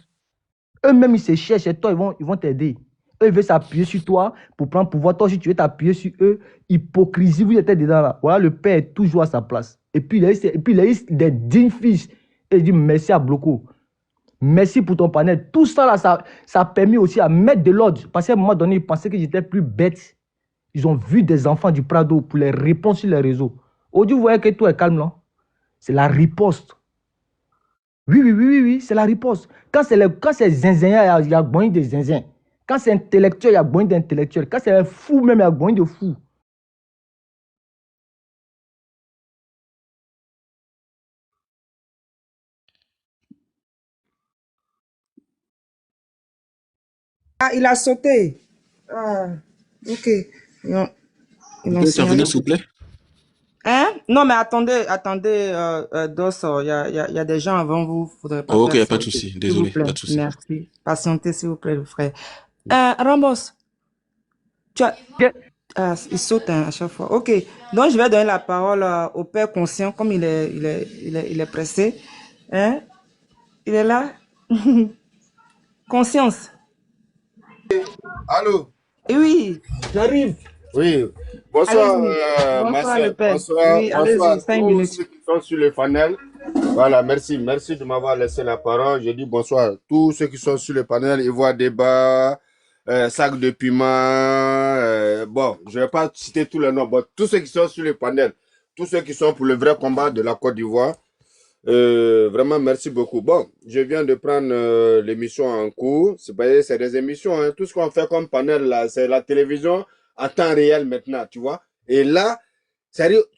Eux-mêmes, ils se cherchent et toi, ils vont t'aider. Eux, ils veulent s'appuyer sur toi pour prendre pouvoir. Toi, si tu veux t'appuyer sur eux, hypocrisie, vous êtes dedans là. Voilà, le père est toujours à sa place. Et puis, il a eu des dignes fils. Et il dit merci à Bloko. Merci pour ton panel. Tout ça, là, ça a permis aussi à mettre de l'ordre. Parce qu'à un moment donné, ils pensaient que j'étais plus bête. Ils ont vu des enfants du Prado pour les répondre sur les réseaux. Aujourd'hui, vous voyez que tout est calme, non? C'est la riposte. Oui, c'est la riposte. Quand c'est zinzin, il y a besoin de zinzin. Quand c'est intellectuel, il y a besoin d'intellectuel. Quand c'est un fou, même, il y a besoin de fou. Ah, il a sauté. Ah, ok. Non, Vous pouvez intervenir, s'il vous plaît? Hein? Non, mais attendez, Dos, il y a des gens avant vous. Faudrait pas Oh, ok, faire il n'y a ça. pas de souci. S'il vous Désolé, plaît. pas de souci. Merci. Patientez, s'il vous plaît, le frère. Ramos, tu as... Ah, il saute hein, à chaque fois. Ok. Donc, je vais donner la parole au père conscient, comme il est pressé. Hein? Il est là? Conscience. Allô? Oui. J'arrive. Oui. Bonsoir, Allez-y. Bonsoir, Marcel. le père. Bonsoir, Oui, bonsoir à allez-y, 5 tous minutes. ceux qui sont sur le panel. Voilà, merci. Merci de m'avoir laissé la parole. Je dis bonsoir à tous ceux qui sont sur le panel. Ivoire Débat, Sac de Piment. Bon, je ne vais pas citer tous les noms, mais tous ceux qui sont sur le panel, tous ceux qui sont pour le vrai combat de la Côte d'Ivoire. Vraiment, merci beaucoup. Bon, je viens de prendre l'émission en cours. C'est des émissions. Hein. Tout ce qu'on fait comme panel, là, c'est la télévision à temps réel maintenant, tu vois. Et là,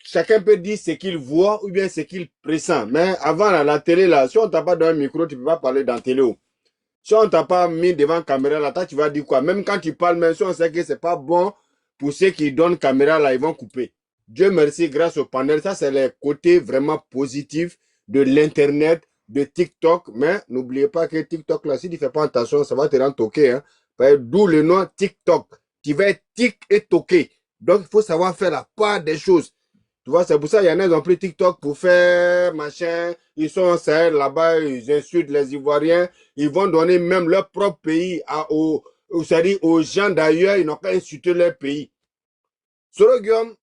chacun peut dire ce qu'il voit ou bien ce qu'il pressent. Mais avant, là, la télé, là, si on t'a pas donné un micro, tu peux pas parler dans la télé. Si on t'a pas mis devant la caméra, là, toi, tu vas dire quoi? Même quand tu parles, même si on sait que c'est pas bon, pour ceux qui donnent caméra, là, ils vont couper. Dieu merci, grâce au panel. Ça, c'est les côtés vraiment positifs de l'Internet, de TikTok. Mais n'oubliez pas que TikTok, là, si tu ne fais pas attention, ça va te rendre toqué. Hein. D'où le nom TikTok. Tu vas être tic et toqué. Donc, il faut savoir faire la part des choses. Tu vois, c'est pour ça qu'il y en a, ils ont pris TikTok pour faire machin. Ils sont là-bas, ils insultent les Ivoiriens. Ils vont donner même leur propre pays c'est-à-dire aux gens d'ailleurs. Ils n'ont pas insulté leur pays. Soro Guillaume,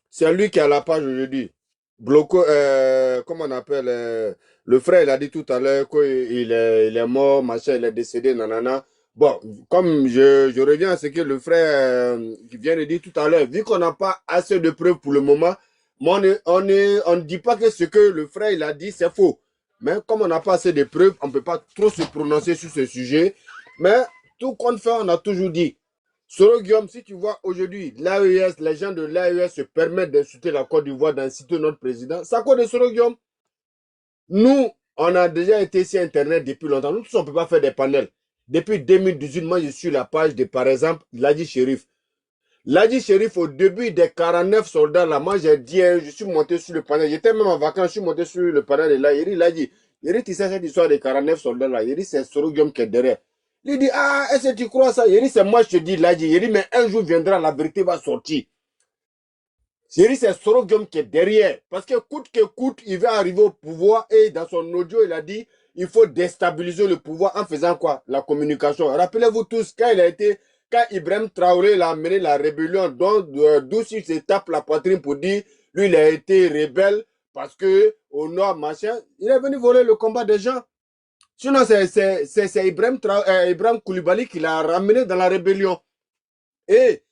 c'est lui qui a la page aujourd'hui. Bloco, comment on appelle, le frère, il a dit tout à l'heure qu'il est mort, machin, il est décédé, nanana. Bon, comme je reviens à ce que le frère qui vient de dire tout à l'heure, vu qu'on n'a pas assez de preuves pour le moment, on ne dit pas que ce que le frère il a dit, c'est faux. Mais comme on n'a pas assez de preuves, on ne peut pas trop se prononcer sur ce sujet. Mais tout compte fait, on a toujours dit. Soro Guillaume, si tu vois aujourd'hui l'AES, les gens de l'AES se permettent d'insulter la Côte d'Ivoire, d'insulter notre président, c'est à cause de Soro Guillaume. Nous, on a déjà été sur Internet depuis longtemps. Nous tous, on ne peut pas faire des panels. Depuis 2018, moi, je suis la page de, par exemple, Ladi Chérif. Ladi Chérif, au début des 49 soldats, là, moi, j'ai dit, je suis monté sur le panel. J'étais même en vacances, je suis monté sur le panel. Et là, il a dit, tu sais cette histoire des 49 soldats, là. Il dit, c'est Soro Guillaume qui est derrière. Il dit, ah, est-ce que tu crois ça? Il dit, c'est moi, je te dis, Ladi. Il dit, mais un jour viendra, la vérité va sortir. Il dit, c'est Soro Guillaume qui est derrière. Parce que coûte que coûte, il va arriver au pouvoir. Et dans son audio, il a dit, il faut déstabiliser le pouvoir en faisant quoi? La communication. Rappelez-vous tous, quand Ibrahim Traoré a mené la rébellion, d'où il se tape la poitrine pour dire, lui, il a été rebelle parce que au nord, machin, il est venu voler le combat des gens. Sinon, c'est Ibrahim Koulibaly qui l'a ramené dans la rébellion. Et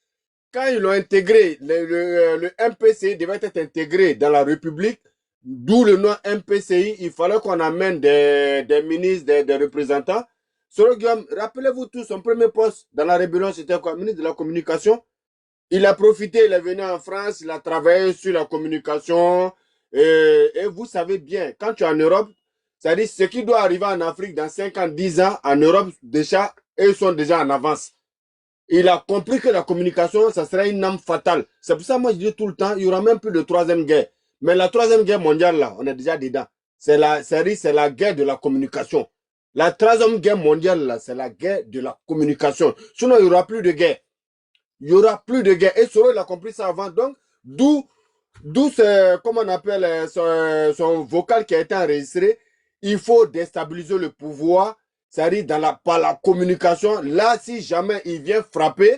quand ils l'ont intégré, le MPCI devait être intégré dans la République, d'où le nom MPCI, il fallait qu'on amène des ministres, des représentants. Soro Guillaume, rappelez-vous tous, son premier poste dans la rébellion, c'était quoi? Ministre de la Communication. Il a profité, il est venu en France, il a travaillé sur la communication. Et vous savez bien, quand tu es en Europe, c'est-à-dire ce qui doit arriver en Afrique dans 5 ans, 10 ans, en Europe, déjà, ils sont déjà en avance. Il a compris que la communication, ça serait une arme fatale. C'est pour ça que moi, je dis tout le temps, il n'y aura même plus de troisième guerre. Mais la troisième guerre mondiale, là, on est déjà dedans. C'est la guerre de la communication. La troisième guerre mondiale, là, c'est la guerre de la communication. Sinon, il n'y aura plus de guerre. Il n'y aura plus de guerre. Et Soro, il a compris ça avant. Donc, d'où comment on appelle son vocal qui a été enregistré. Il faut déstabiliser le pouvoir. C'est-à-dire par la communication. Là, si jamais il vient frapper,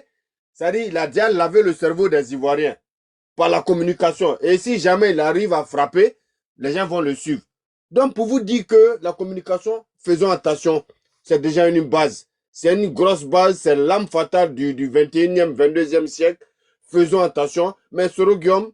c'est-à-dire il a déjà lavé le cerveau des Ivoiriens par la communication. Et si jamais il arrive à frapper, les gens vont le suivre. Donc, pour vous dire que la communication, faisons attention. C'est déjà une base. C'est une grosse base, c'est l'âme fatale du 21e, 22e siècle. Faisons attention. Mais Soro Guillaume,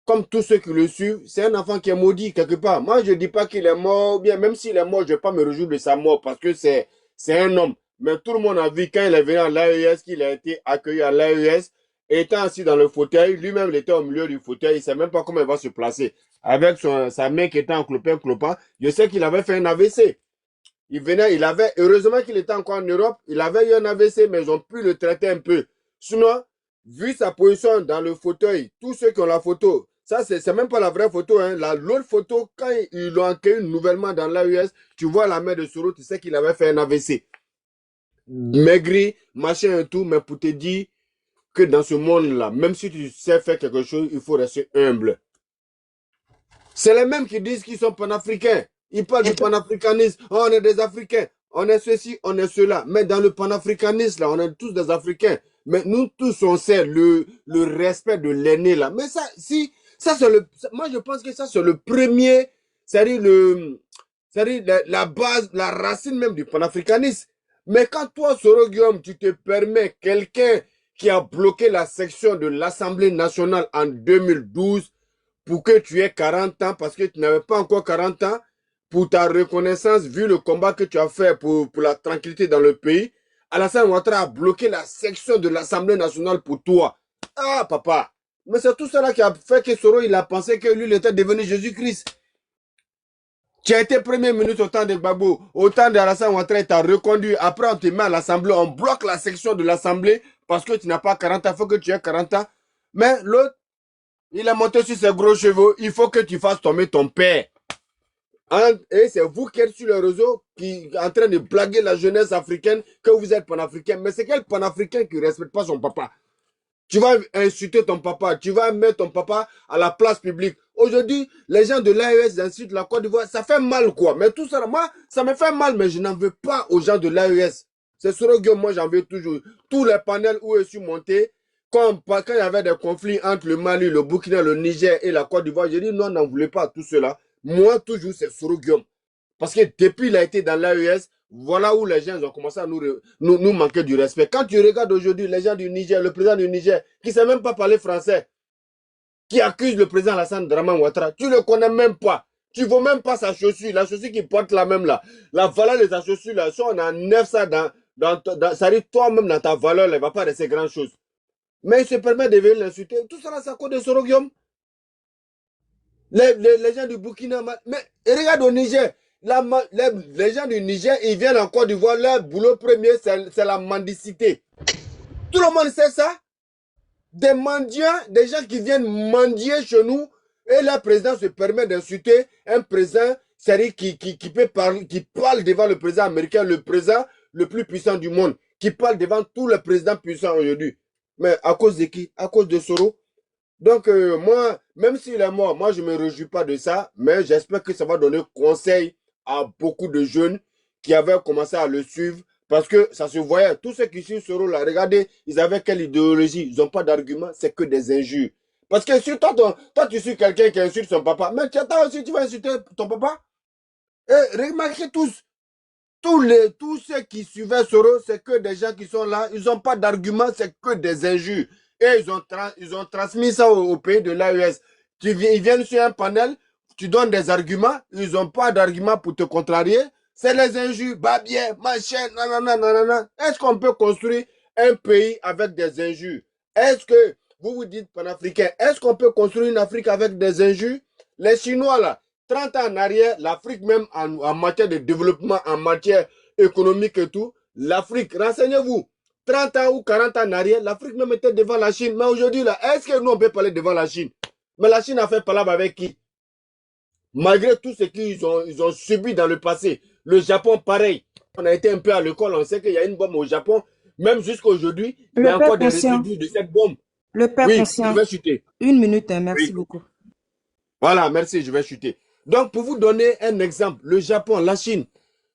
comme tous ceux qui le suivent, c'est un enfant qui est maudit quelque part. Moi, je ne dis pas qu'il est mort, ou bien même s'il est mort, je ne vais pas me réjouir de sa mort parce que c'est un homme. Mais tout le monde a vu quand il est venu à l'AES, qu'il a été accueilli à l'AES, étant assis dans le fauteuil, lui-même il était au milieu du fauteuil, il ne sait même pas comment il va se placer. Avec sa main qui était en clopin, je sais qu'il avait fait un AVC. Heureusement qu'il était encore en Europe, il avait eu un AVC, mais ils ont pu le traiter un peu. Sinon, vu sa position dans le fauteuil, tous ceux qui ont la photo, ça, c'est même pas la vraie photo. Hein. L'autre photo, quand ils l'ont accueilli nouvellement dans l'AES, tu vois la main de Soro, tu sais qu'il avait fait un AVC. Maigri, machin et tout, mais pour te dire que dans ce monde-là, même si tu sais faire quelque chose, il faut rester humble. C'est les mêmes qui disent qu'ils sont panafricains. Ils parlent du panafricanisme. Oh, on est des Africains. On est ceci, on est cela. Mais dans le panafricanisme, là, on est tous des Africains. Mais nous tous, on sait le respect de l'aîné, là. Mais ça, moi, je pense que ça, c'est le premier, c'est-à-dire la base, la racine même du panafricanisme. Mais quand toi, Soro Guillaume, tu te permets quelqu'un qui a bloqué la section de l'Assemblée nationale en 2012 pour que tu aies 40 ans, parce que tu n'avais pas encore 40 ans, pour ta reconnaissance, vu le combat que tu as fait pour la tranquillité dans le pays, Alassane Ouattara a bloqué la section de l'Assemblée nationale pour toi. Ah, papa. Mais c'est tout cela qui a fait que Soro, il a pensé que lui, il était devenu Jésus-Christ. Tu as été premier ministre au temps de Gbagbo, au temps d'Alassane Ouattara, il t'a reconduit. Après, on te met à l'Assemblée, on bloque la section de l'Assemblée parce que tu n'as pas 40 ans, il faut que tu aies 40 ans. Mais l'autre, il a monté sur ses gros chevaux, il faut que tu fasses tomber ton père. Et c'est vous qui êtes sur le réseau qui est en train de blaguer la jeunesse africaine que vous êtes panafricain. Mais c'est quel panafricain qui ne respecte pas son papa? Tu vas insulter ton papa, tu vas mettre ton papa à la place publique. Aujourd'hui, les gens de l'AES insultent la Côte d'Ivoire, ça fait mal quoi. Mais tout ça, moi, ça me fait mal, mais je n'en veux pas aux gens de l'AES. C'est sur eux que moi j'en veux toujours. Tous les panels où je suis monté, quand il y avait des conflits entre le Mali, le Burkina, le Niger et la Côte d'Ivoire, j'ai dit non, n'en voulez pas tout cela. Moi, toujours, c'est Soro Guillaume. Parce que depuis qu'il a été dans l'AES, voilà où les gens ont commencé à nous manquer du respect. Quand tu regardes aujourd'hui les gens du Niger, le président du Niger, qui ne sait même pas parler français, qui accuse le président Alassane Draman Ouattara, tu ne le connais même pas. Tu ne vois même pas sa chaussure. La chaussure qu'il porte là même là. La valeur de sa chaussure là, si on enlève ça ça dit toi-même dans ta valeur, elle ne va pas rester grand chose. Mais il se permet de venir l'insulter. Tout ça là, c'est à cause de Soro Guillaume. Les gens du Burkina, mais regarde au Niger, les gens du Niger, ils viennent en Côte d'Ivoire, leur boulot premier, c'est la mendicité. Tout le monde sait ça. Des mendiants, des gens qui viennent mendier chez nous, et le président se permet d'insulter un président, c'est-à-dire qui parle devant le président américain, le président le plus puissant du monde, qui parle devant tous les présidents puissants aujourd'hui. Mais à cause de qui? À cause de Soro. Donc, moi, même s'il est mort, moi, je ne me réjouis pas de ça, mais j'espère que ça va donner conseil à beaucoup de jeunes qui avaient commencé à le suivre, parce que ça se voyait. Tous ceux qui suivent Soro, là, regardez, ils avaient quelle idéologie? Ils n'ont pas d'argument, c'est que des injures. Parce que si toi, tu suis quelqu'un qui insulte son papa, mais toi aussi, tu vas insulter ton papa? Et remarquez tous ceux qui suivaient Soro, c'est que des gens qui sont là, ils n'ont pas d'argument, c'est que des injures. Et ils ont transmis ça au pays de l'AES. Ils viennent sur un panel, tu donnes des arguments, ils n'ont pas d'arguments pour te contrarier. C'est les injures, babien, machin, nanana. Est-ce qu'on peut construire un pays avec des injures? Est-ce que, vous vous dites panafricain, est-ce qu'on peut construire une Afrique avec des injures? Les Chinois là, 30 ans en arrière, l'Afrique même en matière de développement, en matière économique et tout, l'Afrique, renseignez-vous, 30 ans ou 40 ans en arrière, l'Afrique même était devant la Chine. Mais aujourd'hui, là, est-ce que nous, on peut parler devant la Chine? Mais la Chine a fait parler avec qui? Malgré tout ce qu'ils ont subi dans le passé. Le Japon, pareil. On a été un peu à l'école, on sait qu'il y a une bombe au Japon. Même jusqu'à aujourd'hui, il y a encore des résidus de cette bombe. Le père oui, conscient. Je vais chuter. Une minute, merci beaucoup. Voilà, merci, je vais chuter. Donc, pour vous donner un exemple, le Japon, la Chine,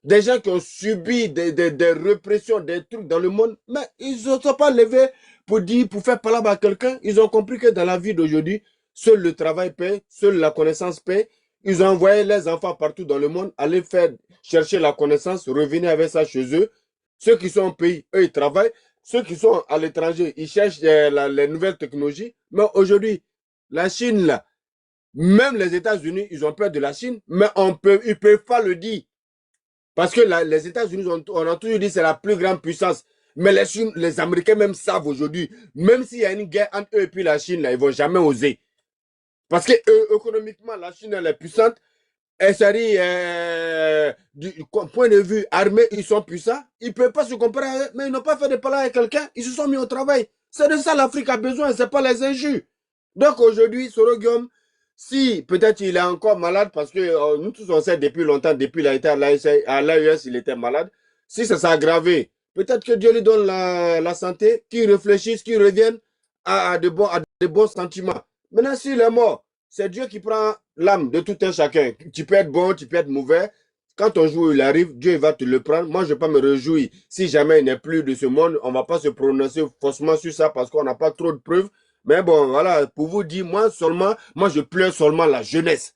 des gens qui ont subi des répressions, des trucs dans le monde, mais ils ne sont pas levés pour faire parler à quelqu'un. Ils ont compris que dans la vie d'aujourd'hui, seul le travail paie, seule la connaissance paie. Ils ont envoyé les enfants partout dans le monde, aller faire chercher la connaissance, revenir avec ça chez eux. Ceux qui sont au pays, eux, ils travaillent. Ceux qui sont à l'étranger, ils cherchent les nouvelles technologies. Mais aujourd'hui, la Chine, là, même les États-Unis, ils ont peur de la Chine, mais ils ne peuvent pas le dire. Parce que les États-Unis, on a toujours dit que c'est la plus grande puissance. Mais les Américains même savent aujourd'hui, même s'il y a une guerre entre eux et puis la Chine, là, ils ne vont jamais oser. Parce que économiquement, la Chine, elle est puissante. Et ça dit, du point de vue armé, ils sont puissants. Ils ne peuvent pas se comparer à eux, mais ils n'ont pas fait de parler avec quelqu'un. Ils se sont mis au travail. C'est de ça l'Afrique a besoin, ce n'est pas les injures. Donc aujourd'hui, Soro Guillaume, si peut-être il est encore malade, parce que nous tous on sait depuis longtemps, depuis qu'il a été à l'AES, il était malade. Si ça s'est aggravé, peut-être que Dieu lui donne la santé, qu'il réfléchisse, qu'il revienne à de bons sentiments. Maintenant, s'il est mort, c'est Dieu qui prend l'âme de tout un chacun. Tu peux être bon, tu peux être mauvais. Quand ton jour il arrive, Dieu va te le prendre. Moi, je ne vais pas me réjouir. Si jamais il n'est plus de ce monde, on ne va pas se prononcer faussement sur ça parce qu'on n'a pas trop de preuves. Mais bon, voilà, pour vous dire, moi je pleure seulement la jeunesse.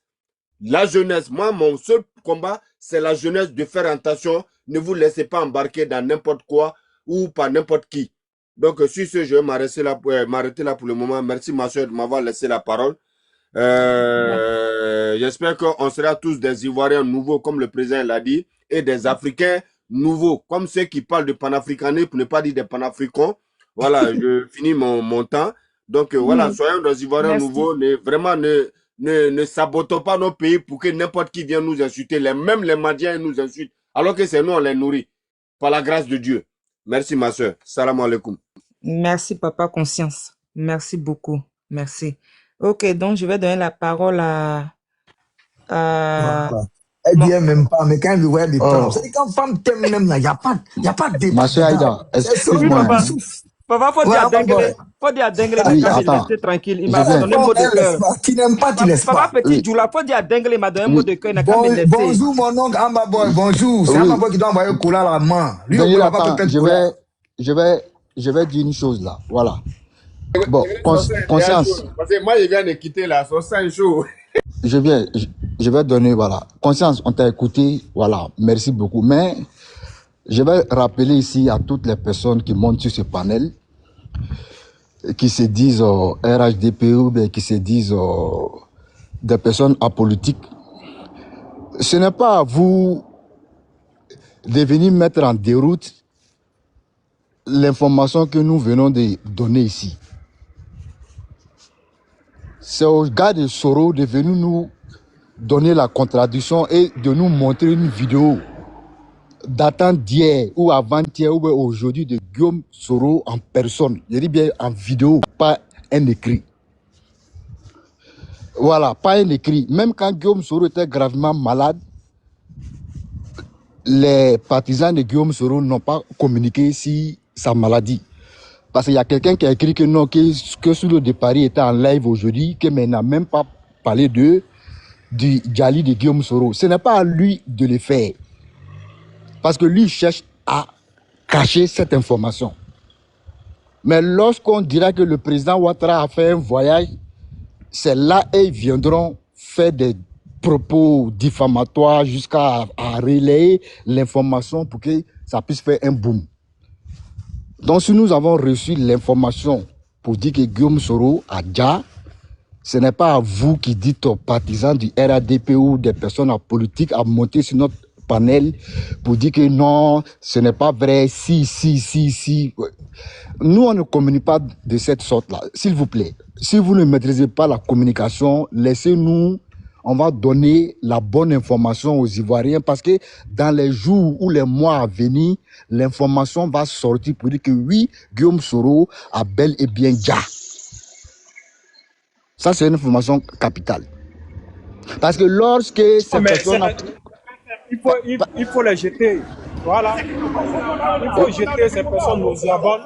La jeunesse, moi, mon seul combat, c'est la jeunesse, de faire attention. Ne vous laissez pas embarquer dans n'importe quoi ou par n'importe qui. Donc, sur ce, je vais m'arrêter là pour le moment. Merci, ma soeur, de m'avoir laissé la parole. J'espère qu'on sera tous des Ivoiriens nouveaux, comme le président l'a dit, et des Africains nouveaux, comme ceux qui parlent de panafricanisme, pour ne pas dire des panafricains. Voilà, je finis mon temps. Donc, voilà, soyons des Ivoiriens nouveaux. Ne sabotons pas nos pays pour que n'importe qui vienne nous insulter. Même les Madiens nous insultent, alors que c'est nous, on les nourrit. Par la grâce de Dieu. Merci, ma soeur. Salam alaikum. Merci, papa Conscience. Merci beaucoup. Merci. Ok, donc je vais donner la parole à... Elle dit même pas, mais quand elle voit des femmes, c'est quand femme t'aime même là, il n'y a pas de débat. Ma soeur Aïda, excuse-moi. Papa, faut dire à Dengue. Faut dire à Dengue, mais quand il est resté tranquille, il m'a donné un mot de cœur. Tu n'aimes pas, tu laisses pas. Papa Petit Djoula, faut dire à Dengue, il m'a donné un mot de cœur, il n'a qu'à me laisser. Bonjour mon oncle Amba Boy, bonjour. C'est Amba Boy qui doit envoyer le courant à la main. Lui, on va pas peut-être je vais dire une chose là, voilà. Bon, conscience. Parce que moi, je viens de quitter la sauce chaud. Je vais donner, voilà. Conscience, on t'a écouté, voilà, merci beaucoup. Mais je vais rappeler ici à toutes les personnes qui montent sur ce panel, qui se disent RHDP, qui se disent des personnes apolitiques. Ce n'est pas à vous de venir mettre en déroute l'information que nous venons de donner ici. C'est au gars de Soro de venir nous donner la contradiction et de nous montrer une vidéo datant d'hier ou avant-hier ou aujourd'hui de Guillaume Soro en personne. Je dis bien en vidéo, pas un écrit. Voilà, pas un écrit. Même quand Guillaume Soro était gravement malade, les partisans de Guillaume Soro n'ont pas communiqué sur sa maladie. Parce qu'il y a quelqu'un qui a écrit que non, que Soudo de Paris était en live aujourd'hui, que mais n'a même pas parlé du Djali de Guillaume Soro. Ce n'est pas à lui de le faire. Parce que lui cherche à cacher cette information. Mais lorsqu'on dira que le président Ouattara a fait un voyage, c'est là et ils viendront faire des propos diffamatoires jusqu'à relayer l'information pour que ça puisse faire un boom. Donc si nous avons reçu l'information pour dire que Guillaume Soro a déjà, ce n'est pas à vous qui dites aux partisans du RADP ou des personnes politiques à monter sur notre panel pour dire que non, ce n'est pas vrai, si. Nous, on ne communique pas de cette sorte-là. S'il vous plaît, si vous ne maîtrisez pas la communication, laissez-nous, on va donner la bonne information aux Ivoiriens parce que dans les jours ou les mois à venir, l'information va sortir pour dire que oui, Guillaume Soro a bel et bien déjà. Ça, c'est une information capitale. Parce que lorsque ces personnes... Il faut les jeter. Voilà. Il faut jeter ces personnes aux diaboles.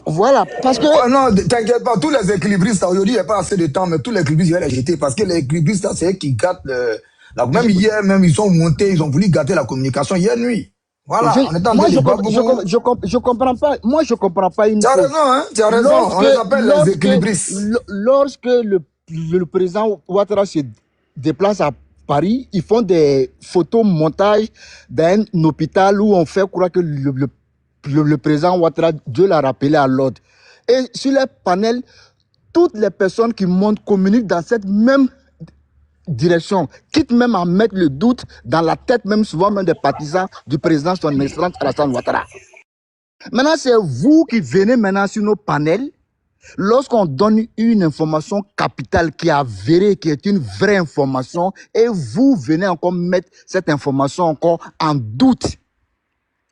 Voilà, parce que... Oh non, t'inquiète pas, tous les équilibristes, aujourd'hui, il n'y a pas assez de temps, mais tous les équilibristes, ils vont les jeter, parce que les équilibristes, c'est eux qui gâtent même hier, même, ils sont montés, ils ont voulu gâter la communication hier nuit. Voilà, on est en train de je comprends pas. Moi, je comprends pas une chose. Tu as raison, hein, tu as raison. On les appelle les équilibristes. Lorsque le président Ouattara se déplace à Paris, ils font des photos montages d'un hôpital où on fait croire que le président Ouattara, Dieu l'a rappelé à l'ordre. Et sur les panels, toutes les personnes qui montent communiquent dans cette même direction, quitte même à mettre le doute dans la tête, même souvent même des partisans du président son excellence Alassane Ouattara. Maintenant, c'est vous qui venez maintenant sur nos panels. Lorsqu'on donne une information capitale qui est avérée, qui est une vraie information, et vous venez encore mettre cette information encore en doute.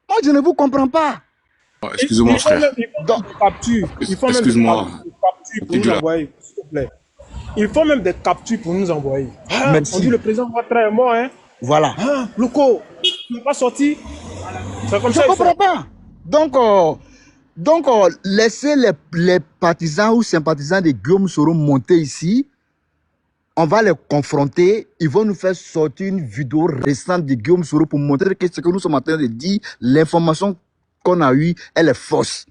Moi, je ne vous comprends pas. Oh, excusez-moi, frère. Il faut même des captures pour nous envoyer, s'il te plaît. Il faut même des captures pour nous envoyer. Ah, on dit le président Ouattara est mort, hein? Voilà. Ah, Loco, tu n'es pas sorti. C'est comme je ça. Je ne comprends pas. Donc, laissez les partisans ou sympathisants de Guillaume Soro monter ici. On va les confronter. Ils vont nous faire sortir une vidéo récente de Guillaume Soro pour montrer que ce que nous sommes en train de dire, l'information qu'on a eue, elle est fausse.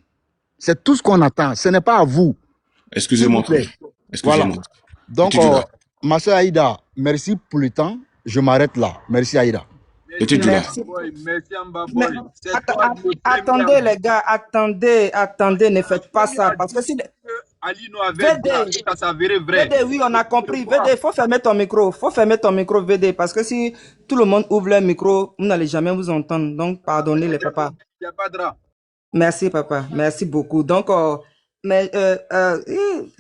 C'est tout ce qu'on attend. Ce n'est pas à vous. Excusez-moi. Voilà. Donc, ma soeur Aïda, merci pour le temps. Je m'arrête là. Merci Aïda. Merci. Attendez les gars, attendez, ne faites pas ça. Parce que si... Alino avait dit, ça s'avérait vrai. VD, oui, on a compris. VD, il faut fermer ton micro. VD. Parce que si tout le monde ouvre le micro, vous n'allez jamais vous entendre. Donc, pardonnez les papas. Il n'y a pas de drap. Merci, papa. Merci beaucoup. Donc, mais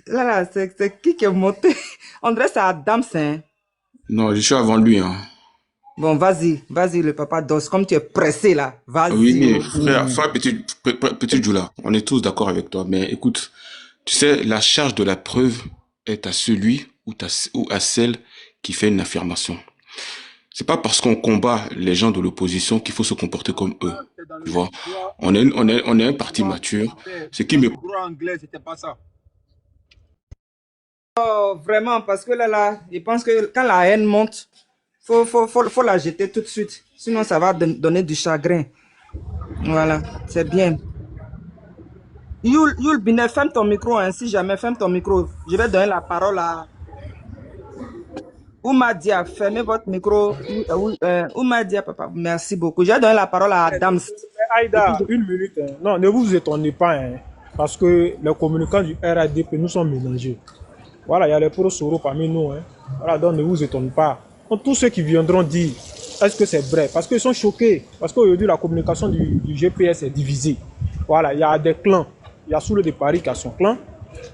là, c'est qui est monté? On dirait c'est Adam, c'est. Non, je suis avant lui. Hein. Bon, vas-y, le papa Dos, comme tu es pressé là, vas-y. Oui, frère, petit Djoula, on est tous d'accord avec toi, mais écoute, tu sais, la charge de la preuve est à celui ou à celle qui fait une affirmation. C'est pas parce qu'on combat les gens de l'opposition qu'il faut se comporter comme eux. Tu vois, on est un parti mature. Ce qui me... anglais, c'était pas ça. Oh, vraiment, parce que là, je pense que quand la haine monte, faut la jeter tout de suite. Sinon, ça va donner du chagrin. Voilà, c'est bien. Yul Binet, ferme ton micro, hein, si jamais, ferme ton micro. Je vais donner la parole à Oumadia. Fermez votre micro. Oumadia, papa, merci beaucoup. Je vais donner la parole à Adams. Aïda, une minute. Hein. Non, ne vous étonnez pas, hein, parce que les communicants du RADP nous sont mélangés. Voilà, il y a les pro-Soro parmi nous. Hein. Voilà, donc ne vous étonnez pas. Donc, tous ceux qui viendront dire, est-ce que c'est vrai? Parce qu'ils sont choqués. Parce qu'aujourd'hui, la communication du GPS est divisée. Voilà, il y a des clans. Il y a Soule de Paris qui a son clan.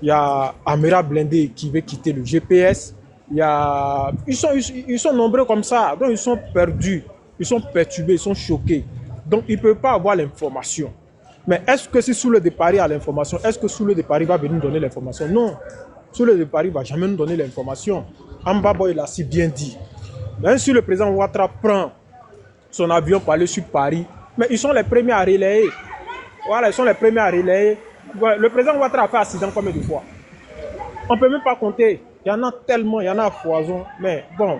Il y a Amira Blindé qui veut quitter le GPS. Il y a... Ils sont nombreux comme ça. Donc, ils sont perdus. Ils sont perturbés. Ils sont choqués. Donc, ils ne peuvent pas avoir l'information. Mais est-ce que si Soule de Paris a l'information, est-ce que Soule de Paris va venir nous donner l'information? Non. Soule de Paris ne va jamais nous donner l'information. Amba Boy l'a si bien dit. Même si le président Ouattara prend son avion pour aller sur Paris, mais ils sont les premiers à relayer. Voilà, ils sont les premiers à relayer. Le président Ouattara a fait accident combien de fois? On ne peut même pas compter. Il y en a tellement, il y en a à foison. Mais bon,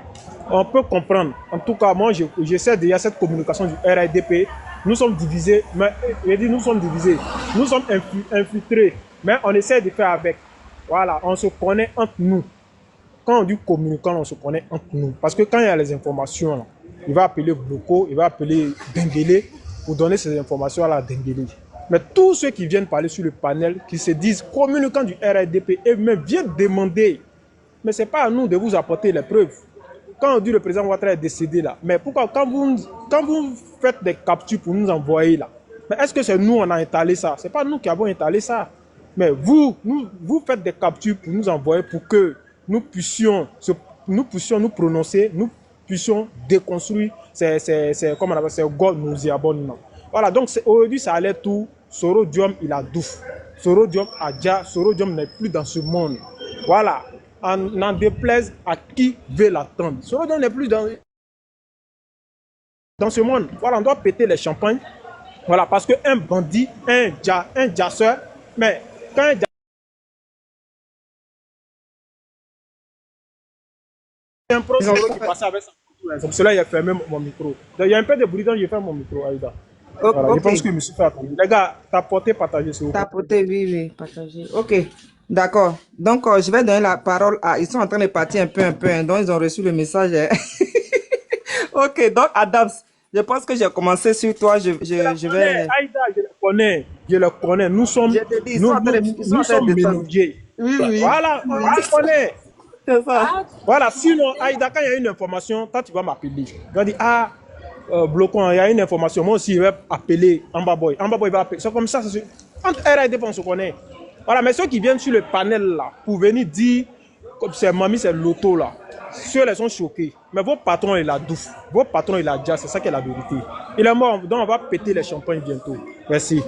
on peut comprendre. En tout cas, moi, j'essaie déjà cette communication du RADP. Nous sommes divisés. Mais je dis, nous sommes divisés. Nous sommes infiltrés. Mais on essaie de faire avec. Voilà, on se connaît entre nous. Quand on dit communicant, on se connaît entre nous. Parce que quand il y a les informations, là, il va appeler Bloko, il va appeler Dembélé pour donner ces informations à Dembélé. Mais tous ceux qui viennent parler sur le panel, qui se disent communicants du RADP, et même viennent demander, mais ce n'est pas à nous de vous apporter les preuves. Quand on dit le président Ouattara est décédé là, mais pourquoi quand vous faites des captures pour nous envoyer là, mais est-ce que c'est nous on a étalé ça? Ce n'est pas nous qui avons étalé ça. Mais vous faites des captures pour nous envoyer pour que nous puissions nous prononcer, nous puissions déconstruire comme on appelle ces gods nauséabonds. Voilà, donc aujourd'hui ça allait tout. Soro Diom il a douf. Soro Diom a déjà, Soro Diom n'est plus dans ce monde. Voilà, n'en déplaise à qui veut l'attendre. Soro Diom n'est plus dans ce monde. Voilà, on doit péter les champagnes. Voilà, parce qu'un bandit, un jasseur, mais quand un un procès qui passait avec sa photo. C'est pour cela qu'il a fermé mon micro. Il y a un peu de bruit, donc j'ai fermé mon micro, Aïda. Voilà, okay. Je pense que je me suis fait attendre. Les gars, tapotez, partagez, s'il vous plaît. Tapotez, oui, partagez. Ok, d'accord. Donc, je vais donner la parole à... Ils sont en train de partir un peu, hein, donc ils ont reçu le message. Ok, donc Adams, je pense que j'ai commencé sur toi. Je vais. Aïda, je le connais. Nous sommes, Je te dis, ils nous, sont en train de- nous, ils sont en nous train de sommes descendre. mélangés. Oui, oui. Voilà, on le connaît. C'est ça. Voilà, sinon, Aïda, quand il y a une information, toi, tu vas m'appeler. Tu vas dire, bloquant, il y a une information. Moi aussi, je vais appeler Amba Boy. Amba Boy va appeler. C'est comme ça. Entre RAD, on se connaît. Voilà, mais ceux qui viennent sur le panel là, pour venir dire, comme c'est Mami, c'est Loto là, ceux-là sont choqués. Mais vos patrons, il a Douf. Vos patrons, il a Dia. C'est ça qui est la vérité. Il est mort, donc on va péter les champagnes bientôt. Merci.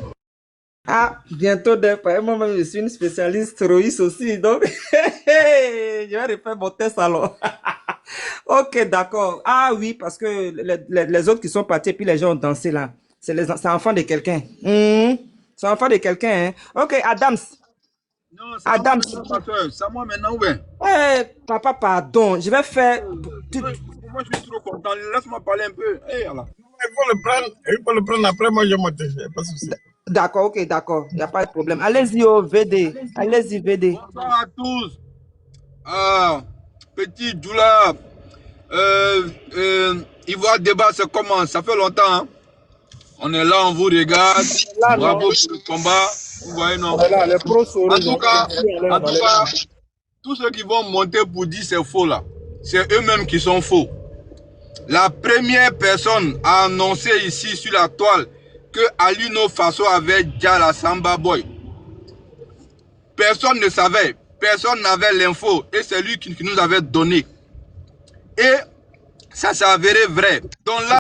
Ah, bientôt moi-même, je suis une spécialiste Roïs aussi, donc je vais refaire mon test alors. Ok, d'accord. Ah oui, parce que les autres qui sont partis, puis les gens ont dansé là, c'est enfants de quelqu'un. C'est enfants de quelqu'un, hein. Ok, Adams. Non, c'est Adams. C'est à moi maintenant, ouais. Papa, pardon, je vais faire... Moi, je suis trop content. Laisse-moi parler un peu. Hey, alors. Il faut le prendre après, moi je monte, pas de souci. D'accord, ok, d'accord, il n'y a pas de problème. Allez-y au VD, allez-y VD. Bonsoir à tous. Petit Djoula, Ivoire débat, c'est comment? Ça fait longtemps, hein? On est là, on vous regarde. Là, bravo non. pour le combat. Vous voyez, non? On est là, les pros sont En tout cas, tous ceux qui vont monter pour dire c'est faux là, c'est eux-mêmes qui sont faux. La première personne à annoncer ici sur la toile que Alino Faso avait déjà la Samba Boy. Personne ne savait, personne n'avait l'info et c'est lui qui nous avait donné. Et ça s'est avéré vrai. Donc là,